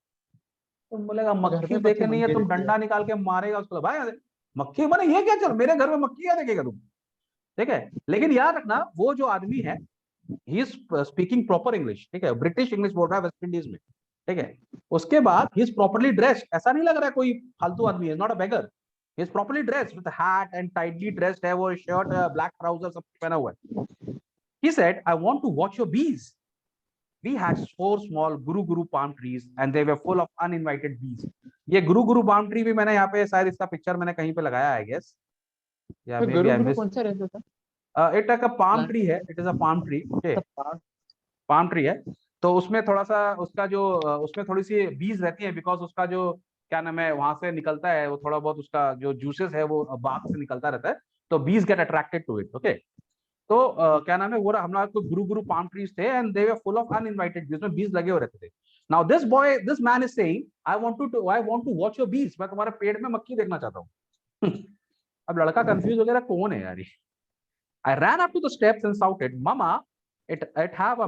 तुम बोलेगा घर मक्खी में बच्चे देखनी है, मंगे तुम देती है। डंडा निकाल के मारेगा उसको, भाई मक्खी बने ये क्या, चल मेरे घर में मक्खी क्या देखेगा तुम? ठीक है, लेकिन याद रखना वो जो आदमी है he is speaking proper English, ठीक है, ब्रिटिश इंग्लिश बोल रहा है वेस्ट इंडीज में, ठीक है। उसके बाद ही इज प्रॉपरली ड्रेस्ड, ऐसा नहीं लग रहा है कोई फालतू आदमी है, not a beggar, he is properly dressed with hat and tightly dressed है, वो शर्ट ब्लैक ट्राउजर सब पहना हुआ है। He said I want to watch your bees, we had 4 small guru palm trees and they were full of uninvited bees। ये गुरु palm tree भी मैंने यहाँ पे शायद इसका पिक्चर मैंने कहीं पे लगाया है, I guess, या तो may be Guru I Guru miss. कौन सा रहता था? इट एक पाम प्लांट ट्री है, it is a palm tree, okay, part. Palm tree है। तो उसमें थोड़ा सा उसका जो उसमें थोड़ी सी बीज रहती है, बिकॉज उसका जो क्या नाम है वहां से निकलता है वो थोड़ा बहुत, उसका जो जूसेस है वो बाग से निकलता रहता है, तो bees get attracted to it, okay. तो क्या नाम है वो हम लोग को गुरु गुरु पाम ट्रीज थे and they were full of uninvited, जिसमें बीज लगे हुए रहते थे। Now this man is saying I want to watch your bees, मैं तुम्हारे पेड़ में मक्खी देखना चाहता हूँ। अब लड़का कंफ्यूज हो गया, कौन है यार ये? I ran up to the steps and shouted, "Mama, it have a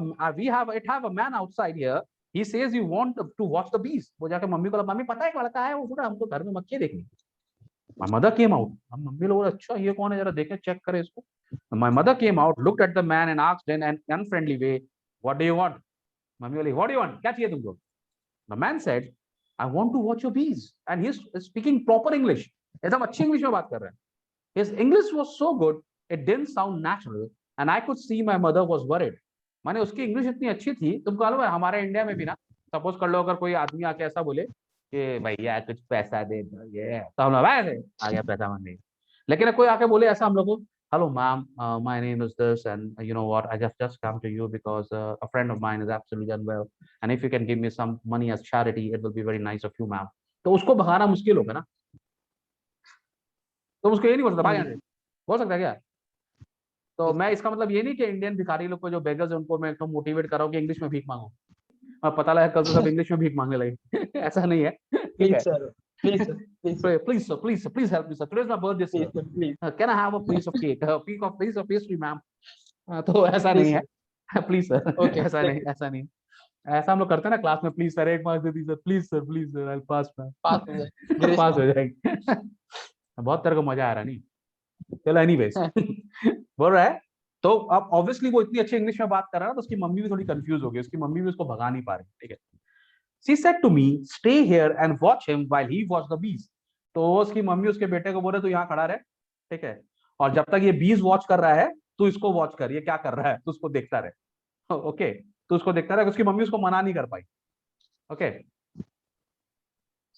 it have a man outside here. He says you want to watch the bees." वो जाके मम्मी को बोला, मम्मी पता है एक लड़का है वो बोला हमको घर में मक्खी देखनी। My mother came out. अब मम्मी लोग बोले अच्छा ये कौन है, जरा देखें चेक करें इसको। My mother came out, looked at the man and asked in an unfriendly way, "What do you want?" Mummy बोली, "What do you want? क्या चाहिए तुमको?" The man said, "I want to watch your bees." And he's speaking proper English. एकदम अच्छी English में बात कर रहे हैं। His English was so good, it didn't sound natural, and I could see my mother was worried. माने उसकी English इतनी अच्छी थी, तुमको मालूम है हमारे इंडिया में भी ना, सपोज कर लो अगर कोई आदमी आके ऐसा बोले कि भैया कुछ पैसा दे दो, ये तो हम लोग आ गया पैसा मांगने। लेकिन कोई आके बोले ऐसा हम लोग को, hello ma'am, my name is this and you know what I just come to you because a friend of mine is absolutely unwell and if you can give me some money as charity it will be very nice of you ma'am, तो उसको भगाना मुश्किल होगा ना। तो उसको ये नहीं बोल सकता भाई यहाँ से, बोल सकता है क्या? तो मैं इसका मतलब ये नहीं कि इंडियन भिखारी लोग को जो बेगर्स है उनको मैं एकदम मोटिवेट कर रहा हूँ कि इंग्लिश में भीख मांगो, अब पता लगा कल से सब इंग्लिश में भीख मांगने लगे। ऐसा नहीं है, ठीक प्लीज है। Sir, please sir, please sir, please sir, please sir, please help me sir, today is my birthday please sir, sir, please, can I have a piece of cake, piece of pastry ma'am. तो ऐसा नहीं please है, sir. Please sir, okay, ऐसा नहीं, thank you. ऐसा नहीं। ऐसा हम लोग करते हैं ना क्लास में, प्लीज सर एक मार्क्स दे दीजिए, प्लीज सर आई पास पास हो जाए, ग्रेस पास हो मार्क। जाएगी। बहुत तेरे को मजा आ रहा नहीं, चलो एनीवेज। बोल रहा है, तो अब ऑब्वियसली वो इतनी अच्छी इंग्लिश में बात कर रहा है ना, तो उसकी मम्मी भी थोड़ी कंफ्यूज हो गई, उसकी मम्मी भी उसको भगा नहीं पा रही, ठीक है। She said to me stay here and watch him while he watch the bees. तो उसकी मम्मी उसके बेटे को बोले तू यहाँ खड़ा रहे, ठीक है, और जब तक ये बीज वॉच कर रहा है तू इसको वॉच कर, ये क्या कर रहा है तू उसको देखता रहे, ओके। तो उसको देखता रहे, उसकी मम्मी उसको मना नहीं कर पाई, okay.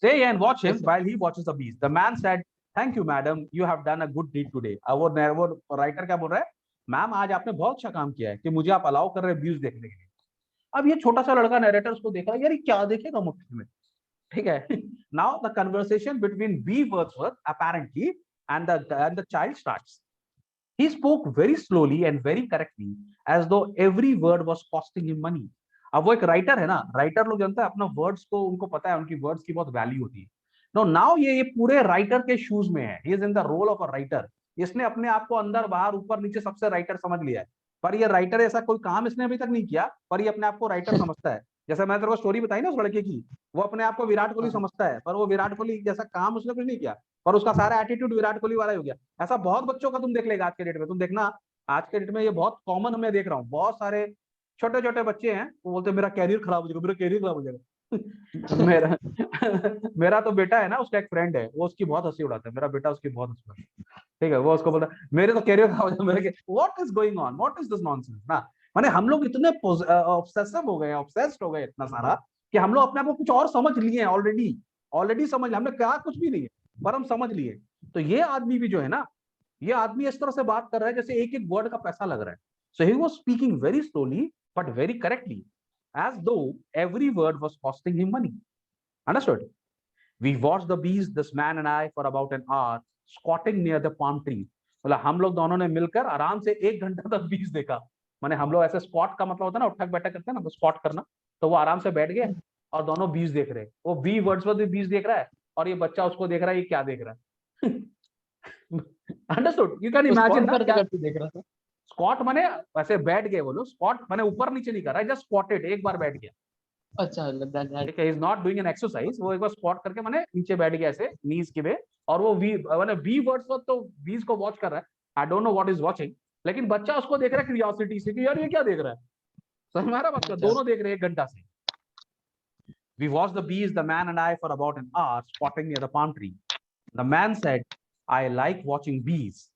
Stay and watch him yes sir. while he watches the bees. The man said, "Thank you, madam. You have done a good deed today." अब वो राइटर क्या बोल रहा है, मैम आज आपने बहुत अच्छा काम किया है कि मुझे आप अलाउ कर रहे हैं बीज देखने के लिए। अब ये छोटा सा लड़का नरेटर उसको देख रहा है, यार ये क्या देखेगा मुफ्त में, ठीक है। Now the conversation between B Wordsworth apparently and the child starts. He spoke very slowly and very correctly as though every word was costing him money. अब वो एक राइटर है ना, राइटर लोग जानते हैं अपना वर्ड्स को, उनको पता है उनकी वर्ड्स की बहुत वैल्यू होती है। नो नाउ ये पूरे राइटर के शूज में है, he is in the role of a writer. इसने अपने आप को अंदर बाहर ऊपर नीचे सबसे राइटर समझ लिया है, पर ये राइटर ऐसा कोई काम इसने अभी तक नहीं किया, पर ये अपने आप को राइटर समझता है। जैसे मैंने तेरे को स्टोरी बताई ना उस लड़के की, वो अपने आप को विराट कोहली हाँ, समझता है, पर वो विराट कोहली जैसा काम उसने कुछ नहीं किया, पर उसका सारा एटीट्यूड विराट कोहली वाला ही हो गया। ऐसा बहुत बच्चों का तुम देख लेगा आज के डेट में, तुम देखना आज के डेट में ये बहुत कॉमन मैं देख रहा हूँ, बहुत सारे छोटे छोटे बच्चे हैं वो बोलते हैं मेरा कैरियर खराब हो जाएगा, मेरा कैरियर खराब हो जाएगा। मेरा मेरा तो बेटा है ना, उसका एक फ्रेंड है, वो उसकी बहुत हंसी उड़ाता है, मेरा बेटा उसकी बहुत हंसी उड़ाता है, ठीक है। वो उसको बोलता है मेरे तो कैरियर खराब हो जाएगा, मेरे what is going on, what is this nonsense ना। माने हम लोग इतने ऑब्सेसिव हो गए, ऑब्सेस्ड हो गए इतना सारा कि हम लोग अपने आप को कुछ और समझ लिए हैं ऑलरेडी। ऑलरेडी समझ लिया, हमने कहा कुछ भी नहीं है पर हम समझ लिए। तो ये आदमी भी जो है ना, ये आदमी इस तरह से बात कर रहा है जैसे एक एक वर्ड का पैसा लग रहा है। So he was speaking very slowly but very correctly, as though every word was costing him money. Understood? We watched the bees, this man and I, for about an hour, squatting near the palm tree. मतलब हम लोग दोनों ने मिलकर आराम से 1 घंटा तक बीज देखा। माने हम लोग ऐसे स्क्वाट का मतलब होता है ना, उठक बैठक करते हैं ना, स्क्वाट करना। तो वो आराम से बैठ गए और दोनों बीज देख रहे हैं। वो बी वर्ड्सवर्थ भी बीज देख रहा है और ये बच्चा उसको देख रहा है, ये क्या देख रहा है। अंडरस्टूड? यू कैन तो इमेजिन स्पॉट ना पर क्या। करके देख रहा था। स्क्वाट माने वैसे बैठ गए वो लोग, स्क्वाट माने ऊपर नीचे नहीं कर रहा है, जस्ट स्क्वाटेड, एक बार बैठ गया। अच्छा मतलब ठीक है, is not doing an exercise, वो एक बार स्क्वाट करके माने नीचे बैठ गया ऐसे नीज के वे। और वो वी माने बी वर्ड्स पर तो बीज को वॉच कर रहा है। I don't know what is watching, लेकिन बच्चा उसको देख रहा है क्यूरियोसिटी से कि यार ये क्या देख रहा है। समझ में आ रहा है बात का? अच्छा। दोनों देख रहे हैं 1 घंटा से। We watched the bees, the man and I, for about an hour, squatting near the palm tree. The man said, I like watching bees.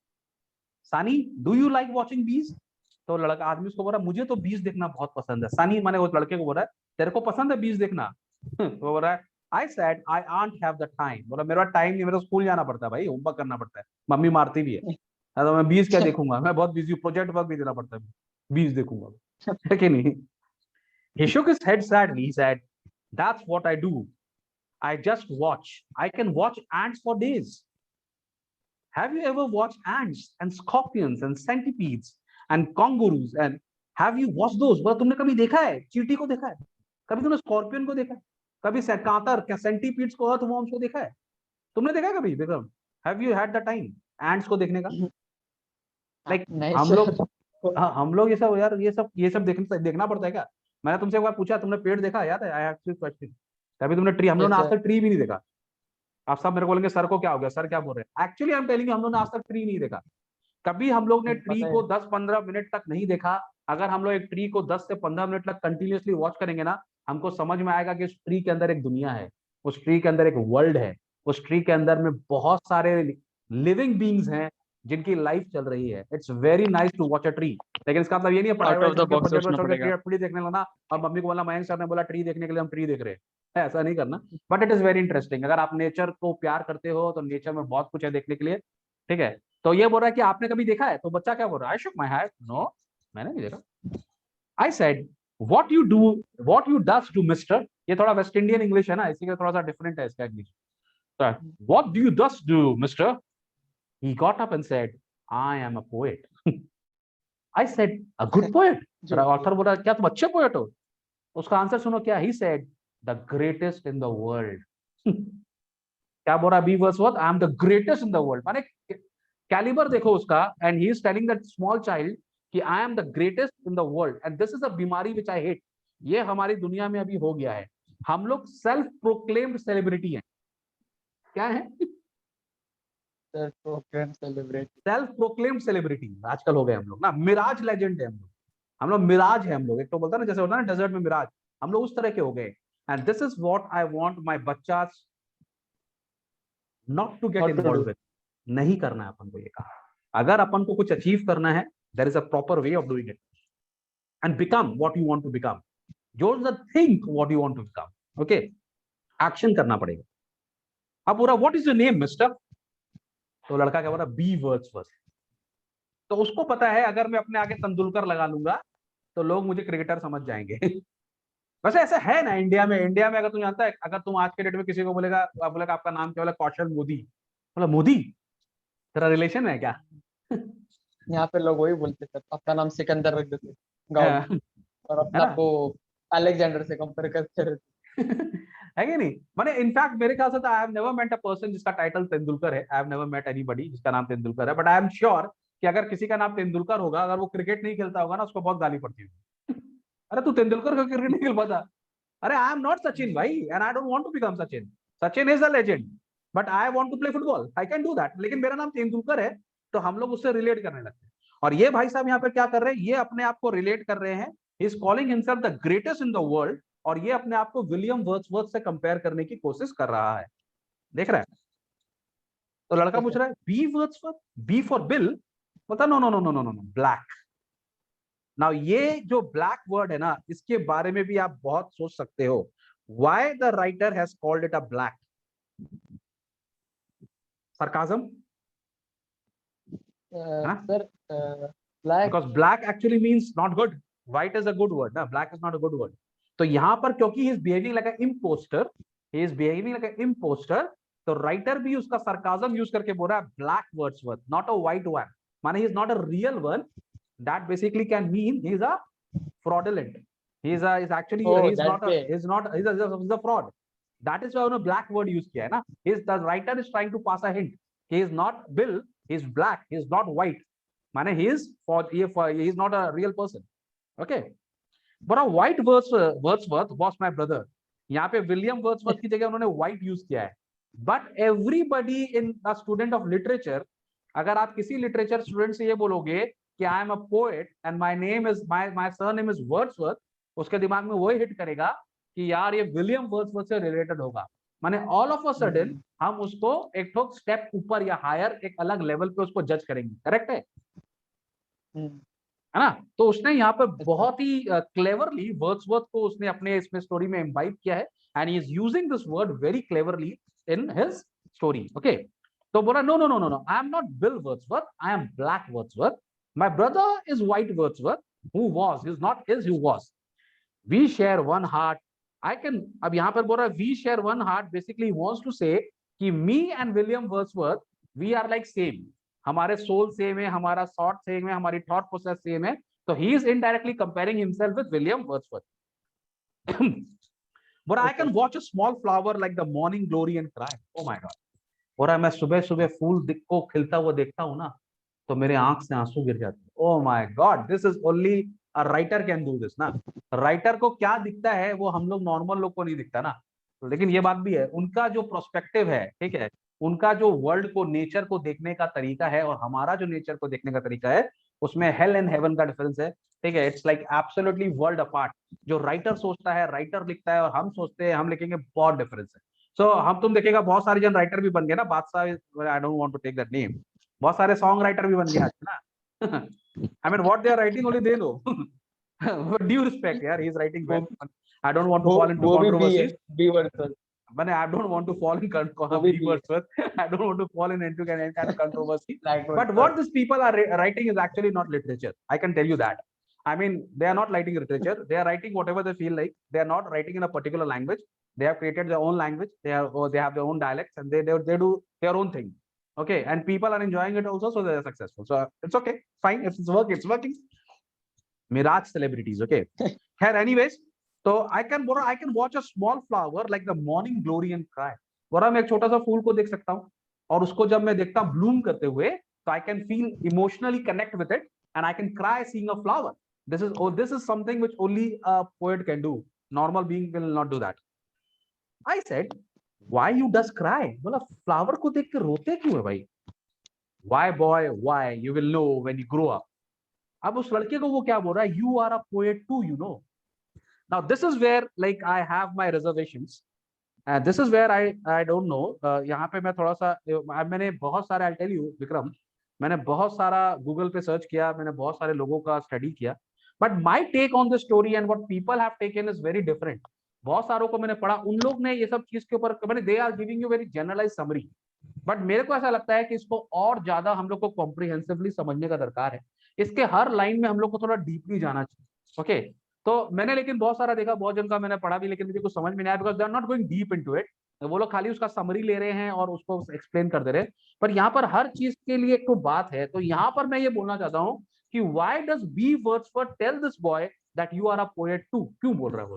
Sunny, do you like watching bees? तो लड़का आदमी उसको बोल रहा है मुझे तो बीज देखना बहुत पसंद है। सनी माने वो लड़के को बोल रहा है तेरे को पसंद है बीज देखना? वो बोल रहा है I said I ain't have the time. बोला मेरे पास टाइम नहीं, मेरे को स्कूल जाना पड़ता है भाई, होमवर्क करना पड़ता है, मम्मी मारती भी है। तो मैं बीज क्या देखूंगा, मैं बहुत बिजी हूँ, प्रोजेक्ट वर्क भी देना पड़ता है, बीज देखूंगा। है कि नहीं? He shook his head sadly. He said, that's what I do. I just watch. I can watch ants for days. Have you ever watched ants and scorpions and centipedes and kangaroos? And have you watched those? बोला तुमने कभी देखा है चींटी को? देखा है कभी? तुमने स्कॉर्पियन को देखा है कभी? कांतर क्या सेंटीपीड्स को, अर्थवॉर्म्स को देखा है? तुमने देखा है कभी Vikram? Have you had the time ants को देखने का? लाइक नहीं हम लोग, सर। हाँ हम लोग ये सब यार, ये सब देखना पड़ता है क्या? मैंने तुमसे एक बार पूछा तुमने पेड़ देखा, याद है? I have question. कभी तुमने ट्री, हम लोग यस ने आज सर। तक ट्री भी नहीं देखा। आप सब मेरे को बोलेंगे सर को क्या हो गया, सर क्या बोल रहे हैं? Actually I am telling you, हम लोग ने आज तक ट्री नहीं देखा। कभी हम लोग ने ट्री पता है। को 10-15 मिनट तक नहीं देखा। अगर हम लोग एक ट्री को 10 से 15 मिनट तक कंटिन्यूअसली वॉच करेंगे ना, हमको समझ में आएगा कि उस ट्री के अंदर एक दुनिया है, उस ट्री के अंदर एक वर्ल्ड है, उस ट्री के अंदर में बहुत सारे लिविंग बींग्स हैं जिनकी लाइफ चल रही है। It's very nice to watch a tree. लेकिन इसका मतलब ये नहीं है पढ़ाई आउट वढ़ाई ऑफ छोड़ द के बॉक्स प्रोजेक्ट सोचना छोड़ पड़ेगा। के ट्री देखने लगना और मम्मी को बोला मयंक सर ने बोला ट्री देखने के लिए हम ट्री देख रहे हैं, ऐसा नहीं करना। But it is very interesting. अगर आप नेचर को प्यार करते हो तो नेचर में बहुत कुछ है देखने के लिए। ठीक है, तो ये बोल रहा है कि आपने कभी देखा है? तो बच्चा क्या बोल रहा है? आई शुक माय हेड, नो मैंने नहीं देखा। I said what you do, what you does do mister. ये थोड़ा वेस्ट इंडियन इंग्लिश है ना, इसी का थोड़ा सा डिफरेंट है इसका English. What do you does do mister? He got up and said I am a poet. I said a good poet. Author बोल रहा है क्या तुम अच्छे पोएट हो? उसका आंसर सुनो क्या, he said the greatest in the world. क्या बोल रहा है B Wordsworth? I am the greatest in the world. माने कैलिबर देखो उसका, and he is telling that small child कि I am the greatest in the world and this is a बीमारी which I hate. ये हमारी दुनिया में अभी हो गया है। हम लोग सेल्फ प्रोक्लेम्ड सेलिब्रिटी हैं। क्या है? Sir program celebrate. Self proclaimed celebrity आजकल हो गए हम लोग ना। मिराज लेजेंड है हम लोग। हम लोग मिराज है हम लोग। एक तो बोलता है ना जैसे होता है ना डेजर्ट में मिराज, हम लोग उस तरह के हो गए। And this is what I want my बच्चा not to get what to involve do. With. नहीं करना है अपन को ये काम। अगर अपन को कुछ अचीव करना है, there is a proper way of doing it and become what you want to become. जो think what you want to become, okay, action करना पड़ेगा। अब बोला what is your name mister? तो लड़का क्या बोला? B Wordsworth. तो उसको पता है अगर मैं अपने आगे तेंदुलकर लगा लूंगा तो लोग मुझे क्रिकेटर समझ जाएंगे। वैसे ऐसा है ना इंडिया में। इंडिया में अगर तुम जानता है, अगर तुम आज के डेट में किसी को बोलेगा, बोलेगा आपका नाम क्या, बोला कौशल मोदी, बोला मोदी तेरा रिलेशन है क्या? यहाँ पे लोग वही बोलते सर, अपना नाम सिकंदर रख देते गाँव में, और है अपना ना? आपको अलेक्जेंडर से कंपेयर करते रहते। है कि नहीं? माने इनफैक्ट मेरे ख्याल से I have never met a person जिसका टाइटल तेंदुलकर है। I have never met anybody जिसका नाम तेंदुलकर है। बट आई एम श्योर कि अगर किसी का नाम तेंदुलकर होगा, अगर वो क्रिकेट नहीं खेलता होगा ना, उसको बहुत गाली पड़ती होगी। अरे तू तेंदुलकर का क्रिकेट नहीं खेल पाता? अरे आई एम नॉट सचिन भाई, and I don't want to become Sachin. Sachin is a legend but I want to play football, I can do that. लेकिन मेरा नाम तेंदुलकर है तो हम लोग उससे रिलेट करने लगते हैं। और ये भाई साहब यहाँ पे क्या कर रहे हैं? ये अपने आप को रिलेट कर रहे हैं। He is calling himself the greatest in the world, और ये अपने आप को विलियम वर्ड्सवर्थ से कंपेयर करने की कोशिश कर रहा है। देख रहा है? तो लड़का पूछ रहा है B Wordsworth, B for Bill. बता no no no no no no no, black. Now ये जो ब्लैक वर्ड है ना, इसके बारे में भी आप बहुत सोच सकते हो, why the writer has called it a black? sarcasm, है Sir, black. because black actually means not good. White is a good word ना, black is not a good word. तो यहाँ पर क्योंकि he is behaving like an imposter, he is behaving like an imposter, तो writer भी उसका sarcasm use करके बोल रहा है black Wordsworth, not a white one. माने he is not a real one. That basically can mean he is a fraudulent. He is actually Oh, he is that not a way. he's a fraud. That is why उन्होंने black word use किया है ना. The writer is trying to pass a hint. He is not Bill. He is black. He is not white. माने he is not a real person. Okay. But a white Wordsworth was my brother. यहाँ पे William Wordsworth की जगह उन्होंने white use किया है. But everybody in a student of literature, अगर आप किसी लिटरेचर स्टूडेंट से ये बोलोगे कि I am a poet and my name is my surname is Wordsworth, उसके दिमाग में वही हिट करेगा कि यार ये विलियम वर्ड्सवर्थ से रिलेटेड होगा. माने ऑल ऑफ अ सडन हम उसको एक ठोक स्टेप ऊपर या हायर एक अलग लेवल पे उसको जज करेंगे. करेक्ट है ना? तो उसने यहाँ पे बहुत ही क्लेवरली वर्ड्सवर्थ को उसने अपने इसमें स्टोरी में इम्बाइब किया है, and he is using this word very cleverly in his story. Okay. तो बोला no no no no no, I am not Bill Wordsworth, I am black Wordsworth. My brother is white Wordsworth, who was, is not is, who was. We share one heart. I can, अब यहाँ पर बोल रहा है we share one heart, basically wants to say कि me and William Wordsworth we are like same. हमारे soul same है, हमारा थॉट सेम है, हमारी थॉट प्रोसेस सेम है. तो he is indirectly comparing himself with William Wordsworth. But I can watch a small flower like the morning glory and cry. Oh my God. और मैं सुबह सुबह फूल को खिलता हुआ देखता हूँ ना, तो मेरे आंख से आंसू गिर जाते हैं. Oh my God, this is only a writer can do this ना. राइटर को क्या दिखता है वो हम लोग नॉर्मल लोग को नहीं दिखता ना. लेकिन ये बात भी है, उनका जो प्रोस्पेक्टिव है, ठीक है, उनका जो वर्ल्ड को, नेचर को देखने का तरीका है और हमारा जो नेचर को देखने का तरीका है, उसमें हेल एंड हेवन का डिफरेंस है. ठीक है, it's like absolutely world apart. जो राइटर सोचता है, राइटर लिखता है, और हम सोचते हैं, हम लिखेंगे, बहुत डिफरेंस है. सो हम तुम देखेगा बहुत सारे जन राइटर भी बन गए ना. Badshah, I don't want to take that name, बहुत सारे सॉन्ग राइटर भी बन गए आज ना. I mean what they are writing only they know. Due respect यार, he is writing well. I don't want to fall into controversies. B Wordsworth. But I don't want to fall in I don't want to fall into any kind of controversy. But what these people are writing is actually not literature. I can tell you that. I mean, they are not writing literature. They are writing whatever they feel like. They are not writing in a particular language. They have created their own language. They have their own dialects, and they do their own thing. Okay, and people are enjoying it also, so they are successful. So it's okay, fine. If it's working, it's working. Mirage celebrities. Okay. Here, anyways. तो I can watch a small flower like the morning glory and cry. बोरा मैं एक छोटा सा फूल को देख सकता हूँ, और उसको जब मैं देखता हूँ ब्लूम करते हुए, तो I can feel emotionally connect with it, and I can cry seeing a flower. This is something which only a poet can do. Normal being will not do that. I said, why you does cry? बोला flower को देख के रोते क्यों है भाई? Why boy, why? You will know when you grow up. अब उस लड़के को वो क्या बोल रहा है? You are a poet too, you know. Now this is where like I have my reservations, and this is where I don't know. यहाँ पे मैं थोड़ा सा, मैंने बहुत सारे, I'll tell you विक्रम, मैंने बहुत सारा गूगल पे सर्च किया, मैंने बहुत सारे लोगों का स्टडी किया, but my take on the story and what people have taken is very different. बहुत सारों को मैंने पढ़ा, उन लोग ने ये सब चीज के ऊपर, मैंने they are giving you very generalized summary, but मेरे को ऐसा लगता है कि इसको और ज्यादा हम लोग को कॉम्प्रिहेंसिवली समझने का दरकार है. इसके हर लाइन में हम लोग को थोड़ा डीपली जाना चाहिए. ओके. तो मैंने लेकिन बहुत सारा देखा, बहुत जन का मैंने पढ़ा भी, लेकिन मुझे कुछ समझ में नहीं आया, because they are not going deep into it. वो लोग खाली उसका समरी ले रहे हैं और उसको एक्सप्लेन कर दे रहे हैं. पर यहाँ पर हर चीज के लिए एक तो बात है. तो यहाँ पर मैं ये बोलना चाहता हूँ कि why does B Wordsworth tell this boy that you are a poet too? क्यों बोल रहा है वो?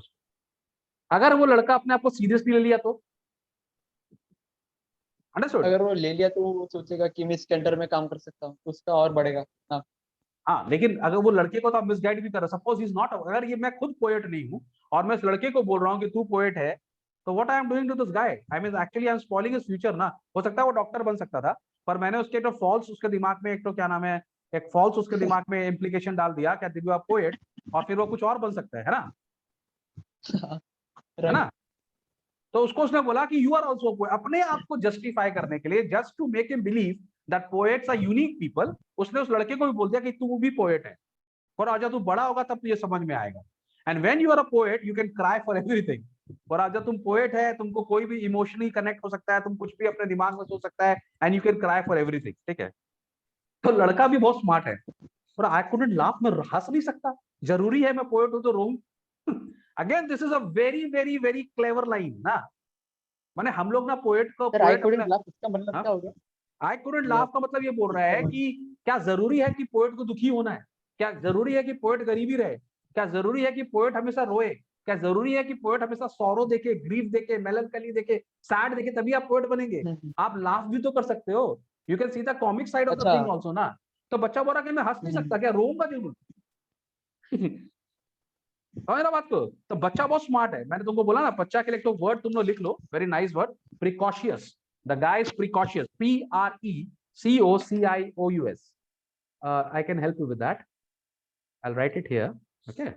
अगर वो लड़का अपने आप को सीरियसली ले लिया तो, अंडरस्टूड? अगर वो ले लिया तो वो सोचेगा कि मैं इसके अंडर में काम कर सकता हूँ, उसका और बढ़ेगा. हाँ, लेकिन अगर वो लड़के को तो आप मिसगाइड भी कर रहे हो. सपोज इज नॉट, अगर ये मैं खुद पोएट नहीं हूँ और मैं इस लड़के को बोल रहा हूँ कि तू पोएट है, तो what I am doing to this guy? I mean actually I am spoiling his future ना. हो सकता है वो डॉक्टर बन सकता था, पर मैंने उसके तो फॉल्स उसके दिमाग में, एक तो क्या नाम है, एक फॉल्स उसके दिमाग में इम्प्लीकेशन डाल दिया क्या यू आर पोएट, और फिर वो कुछ और बन सकता है ना. है ना? तो उसको उसने बोला कि यू आर ऑल्सो पोएट, अपने आप को जस्टिफाई करने के लिए, just to make him believe that poets are unique people. उसने उस लड़के को भी बोल दिया कि तू भी पोएट है. और आज तू बड़ा होगा तब तुझे समझ में आएगा। And when you are a poet you can cry for everything. और आज तुम पोएट है, तुमको कोई भी इमोशनली कनेक्ट हो सकता है, तुम कुछ भी अपने दिमाग में सोच सकता है, and you can cry for everything, ठीक है। तो लड़का भी बहुत स्मार्ट है, और आई कुडंट लाफ, मैं हंस नहीं सकता, जरूरी है मैं पोएट हूं तो रोऊं? Again this is a very very very clever line ना। माने हम लोग ना पोएट को सर आई पोएट कुडंट अपने, लाफ, इसका मतलब क्या हो गया? आई कुडंट या लाफ का मतलब ये बोल रहा इसका है मतलब कि क्या जरूरी है कि पोएट को दुखी होना है? क्या जरूरी है कि पोएट गरीबी रहे? क्या जरूरी है कि पोएट हमेशा रोए? क्या जरूरी है कि पोएट हमेशा सौरो देखे, ग्रीफ देखे, मेलनकली देखे, सैड देखे, तभी आप पोएट बनेंगे? आप लाफ भी तो कर सकते हो, you can see the comic side of the अच्छा। थिंग आल्सो ना। तो बच्चा बोल रहा कि मैं हंस नहीं सकता, क्या रोऊंगा जरूर? समझ रहा बात को? तो बच्चा बहुत स्मार्ट है, मैंने तुमको बोला ना, बच्चा के लिए तो वर्ड तुम लोग लिख लो, very nice word, precocious. The guy is precocious, PRECOCIOUS. I can help you with that. I'll write it here. Okay.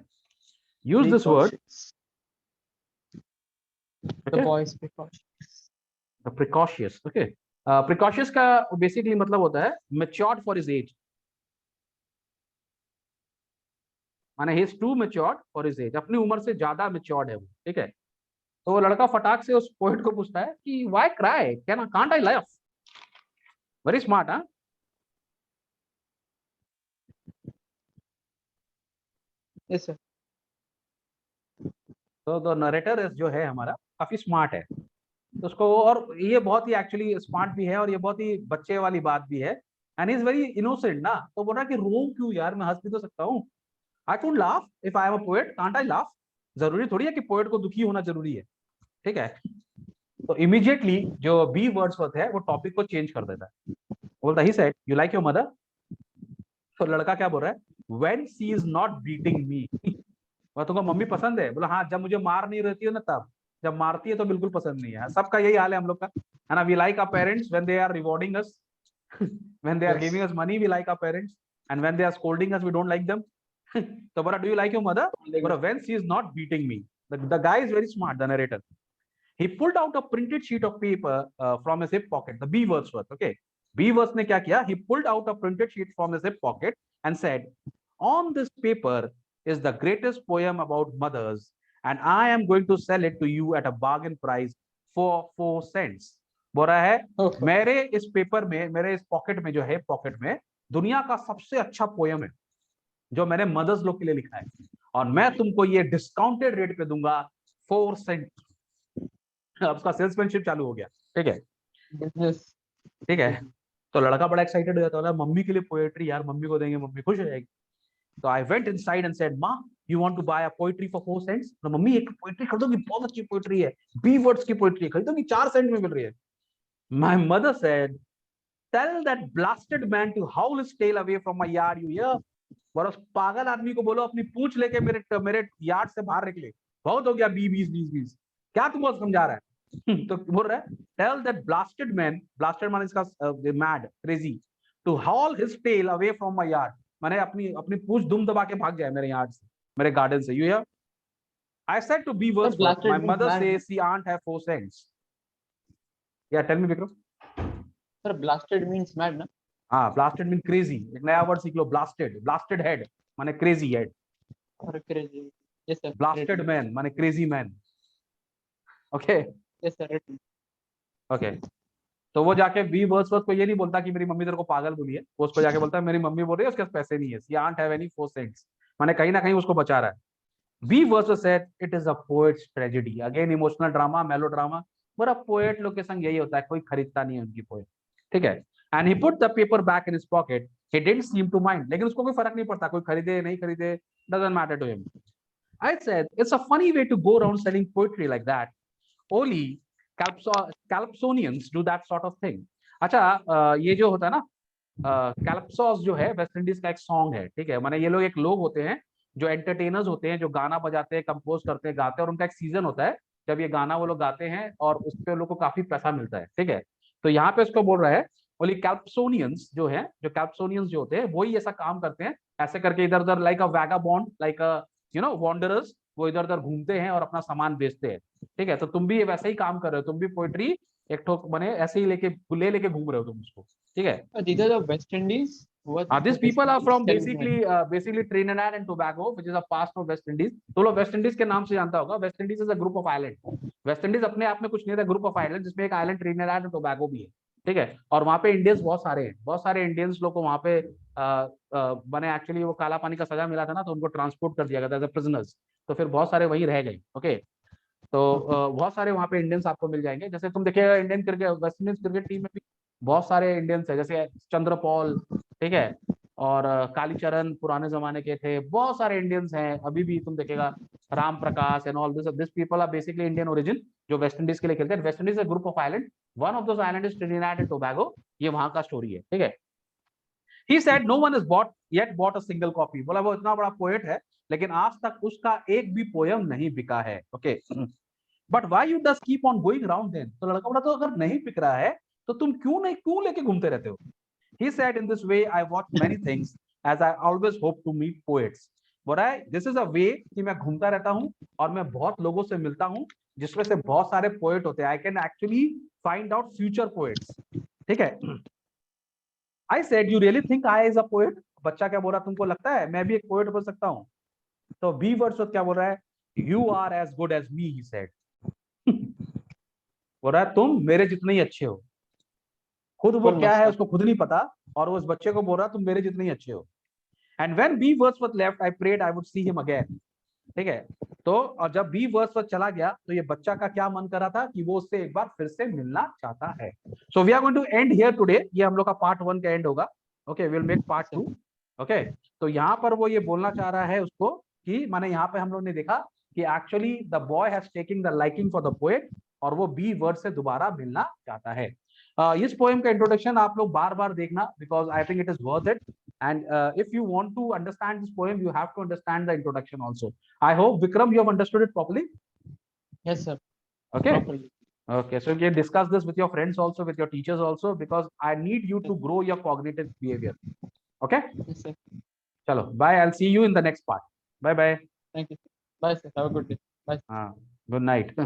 Use this word. Precautious. The Okay. boy is precautious. The precautious. Okay. Precautious का basically मतलब होता है matured for his age. माने he is too matured for his age. अपनी उम्र से ज्यादा matured है वो, ठीक है। तो वो लड़का फटाक से उस पोएट को पूछता है कि why cry? Can't I laugh? Very smart, हाँ? Yes sir. तो द नरेटर जो है हमारा काफी स्मार्ट है, तो उसको, और ये बहुत ही एक्चुअली स्मार्ट भी है, और ये बहुत ही बच्चे वाली बात भी है, एंड इज वेरी इनोसेंट ना। तो बोल रहा कि रो क्यों यार, मैं हंस भी तो सकता हूँ। I could laugh if I am a poet, can't I laugh? जरूरी थोड़ी है कि पोएट को दुखी होना जरूरी है, ठीक है। तो इमीडिएटली जो बी वर्ड्सवर्थ है वो टॉपिक को चेंज कर देता है, बोलता he said you like your mother. तो लड़का क्या बोल रहा है, when she is not beating मी। और तुमको मम्मी पसंद है? बोला हाँ, जब मुझे मार नहीं रहती है ना तब, जब मारती है तो बिल्कुल पसंद नहीं है। सबका यही हाल है हम लोग का, है ना। We like our parents when they are rewarding us, when they are Yes. Giving us money we like our parents, and when they are scolding us we don't like them. तो बोला do you like your mother? बोला when she is not beating me. The guy is very smart, the narrator. He pulled out a printed sheet of paper from his hip pocket. The B Wordsworth, okay. B Words ने क्या किया? He pulled out a printed sheet from his hip pocket and said, "On this paper is the greatest poem about mothers, and I am going to sell it to you at a bargain price for 4 cents." बोल रहा है Okay. मेरे इस paper में, मेरे इस pocket में जो है, पॉकेट में दुनिया का सबसे अच्छा पोयम है जो मैंने मदर्स लोग के लिए लिखा है, और मैं तुमको ये डिस्काउंटेड रेट पे दूंगा 4 सेंट। उसका सेल्समैनशिप चालू हो गया, ठीक है, Business. ठीक है। तो लड़का बड़ा एक्साइटेड हो जाता है, मम्मी के लिए पोएट्री, यार मम्मी को देंगे, मम्मी खुश हो जाएगी। तो I went inside and said, माँ you want to buy a poetry for 4 cents? तो मम्मी एक पोएट्री खरीदोगी, बहुत अच्छी पोएट्री है, बी वर्ड्स की पोएट्री खरीदोगी, 4 सेंट में मिल रही है। My mother said, tell that blasted man to howl his tail away from my yard, you hear. और उस पागल आदमी को बोलो अपनी पूंछ लेके मेरे यार्ड से बाहर निकले, बहुत हो गया 20 क्या तुमको समझा रहा है? तो बोल रहा है, tell that blasted man, blasted माने इसका mad, crazy, to haul his tail away from my yard, माने अपनी अपनी पूंछ दुम दबा के भाग जाए मेरे यार्ड से, मेरे गार्डन से। You hear, I said to B Sir, Wordsworth, my blasted means mother mad. Says she ain't have 4 cents. या tell me Vikram. Sir, blasted means mad, na? हाँ, ब्लास्टेड मीन क्रेजी, एक नया वर्ड सीख लो, blasted, blasted head माने crazy head, Or crazy. Yes sir. Blasted Written. Man माने crazy man, okay Yes sir. Written. Okay. तो वो जाके बी वर्ड्सवर्थ को ये नहीं बोलता कि मेरी मम्मी तेरे को पागल बोली है, वो उसको जाके बोलता है मेरी मम्मी बोल रही है उसके पास पैसे नहीं है, she ain't have any 4 cents, माने कहीं ना कहीं उसको बचा रहा है। B Wordsworth said it is a poet's tragedy, again emotional drama, melodrama. बड़ा पोएट लोग के संग यही होता है, कोई खरीदता नहीं है उनकी पोएट, ठीक है। And he put the paper back in his pocket, he didn't seem to mind, लेकिन उसको कोई फर्क नहीं पड़ता, कोई खरीदे नहीं खरीदे, doesn't matter to him. I said, it's a funny way to go around selling poetry like that. Only Calypsonians do that sort of thing. अच्छा, ये जो होता है ना, कैलिप्सोस जो है वेस्ट इंडीज का एक सॉन्ग है, ठीक है। माने ये लोग एक लोग होते हैं जो एंटरटेनर्स होते हैं, जो गाना बजाते हैं, कंपोज करते हैं, गाते हैं, और उनका एक सीजन होता है जब ये गाना वो लोग गाते हैं और उस पे लोग को काफी पैसा मिलता है, ठीक है। तो यहाँ पे इसको बोल रहा है, ओनली कैल्पसोनियंस जो है, जो कैल्पसोनियंस जो होते हैं वही ऐसा काम करते हैं, ऐसे करके इधर उधर, लाइक अ वैगाबॉन्ड, लाइक अ वॉन्डरर्स, वो इधर उधर घूमते हैं और अपना सामान बेचते हैं, ठीक है। तो तुम भी वैसे ही काम कर रहे हो, तुम भी पोएट्री एक ठोक बने ऐसे ही लेके घूम रहे हो तुम उसको, ठीक है। These are the West Indies. These people are from Tell me. basically Trinidad and Tobago, which is a past of West Indies. तो लोग वेस्ट इंडीज के नाम से जानता होगा. West Indies is a group of island. West Indies अपने आप में कुछ नहीं था, ग्रुप ऑफ आइलैंड जिसमें एक आइलैंड ट्रिनिडाड एंड टोबैगो भी है. ठीक है. और वहाँ पे इंडियंस बहुत सारे हैं. बहुत सारे इंडियंस लोग को वहाँ पे बने. एक्चुअली वो काला पानी का सजा मिला था ना, तो उनको ट्रांसपोर्ट कर दिया गया था एज अ प्रिजनर्स. तो फिर बहुत सारे वहीं रह गए. ओके. तो बहुत सारे वहाँ पे इंडियंस आपको मिल जाएंगे. जैसे तुम देखिएगा Indian cricket, West Indies cricket team में भी बहुत सारे इंडियंस है, जैसे चंद्रपॉल. ठीक है. और कालीचरण पुराने जमाने के थे. बहुत सारे इंडियंस हैं अभी भी. तुम देखेगा Ram Prakash and all this people are basically Indian origin, जो वेस्ट इंडीज के लिए खेलते हैं. वेस्ट इंडीज है group of island. One of those island is Trinidad and Tobago. ये वहां का स्टोरी है. ठीक है. He said no one has bought a single copy. बोला वो इतना बड़ा पोएट है लेकिन आज तक उसका एक भी पोयम नहीं बिका है. Okay. But why you does keep on going round then. तो लड़का बोला तो अगर नहीं बिक रहा है तो तुम क्यों लेके घूमते रहते हो. He said in this way I watch many things as I always hope to meet poets. बोला है this is a way कि मैं घूमता रहता हूँ और मैं बहुत लोगों से मिलता हूँ जिसमें से बहुत सारे पोएट होते हैं. I can actually find out future poets. ठीक है. I said you really think I is a poet. बच्चा क्या बोल रहा, तुमको लगता है मैं भी एक पोएट बन सकता हूँ. तो बी वर्ड्सवर्थ क्या बोल रहा है, you are as good as me, he said. बोल रहा है तुम मेरे जितने ही अच्छे हो. खुद वो क्या है उसको खुद नहीं पता और वो उस बच्चे को बोल रहा तुम मेरे जितने ही अच्छे हो. And when B Wordsworth left, I prayed I would see him again. ठीक है. तो और जब बी वर्ड्सवर्थ चला गया तो ये बच्चा का क्या मन कर रहा था कि वो उससे एक बार फिर से मिलना चाहता है. So we are going to end here today. ये हम लोग का पार्ट 1 का एंड होगा. Okay. We will make part 2. Okay. तो यहाँ पर वो ये बोलना चाह रहा है उसको कि माने यहाँ पे हम लोग ने देखा कि actually the boy has taking the liking for the poet और वो बी वर्ड से दोबारा मिलना चाहता है. इस पोएम का इंट्रोडक्शन आप लोग बार बार देखना because I think it is worth it. And if you want to understand this poem, you have to understand the introduction also. I hope Vikram, you have understood it properly. Yes, sir. Okay. Properly. Okay. So you can discuss this with your friends also, with your teachers also, because I need you to grow your cognitive behavior. Okay. Yes, sir. Chalo. Bye. I'll see you in the next part. Bye bye. Thank you. Bye, sir. Have a good day. Bye. Good night.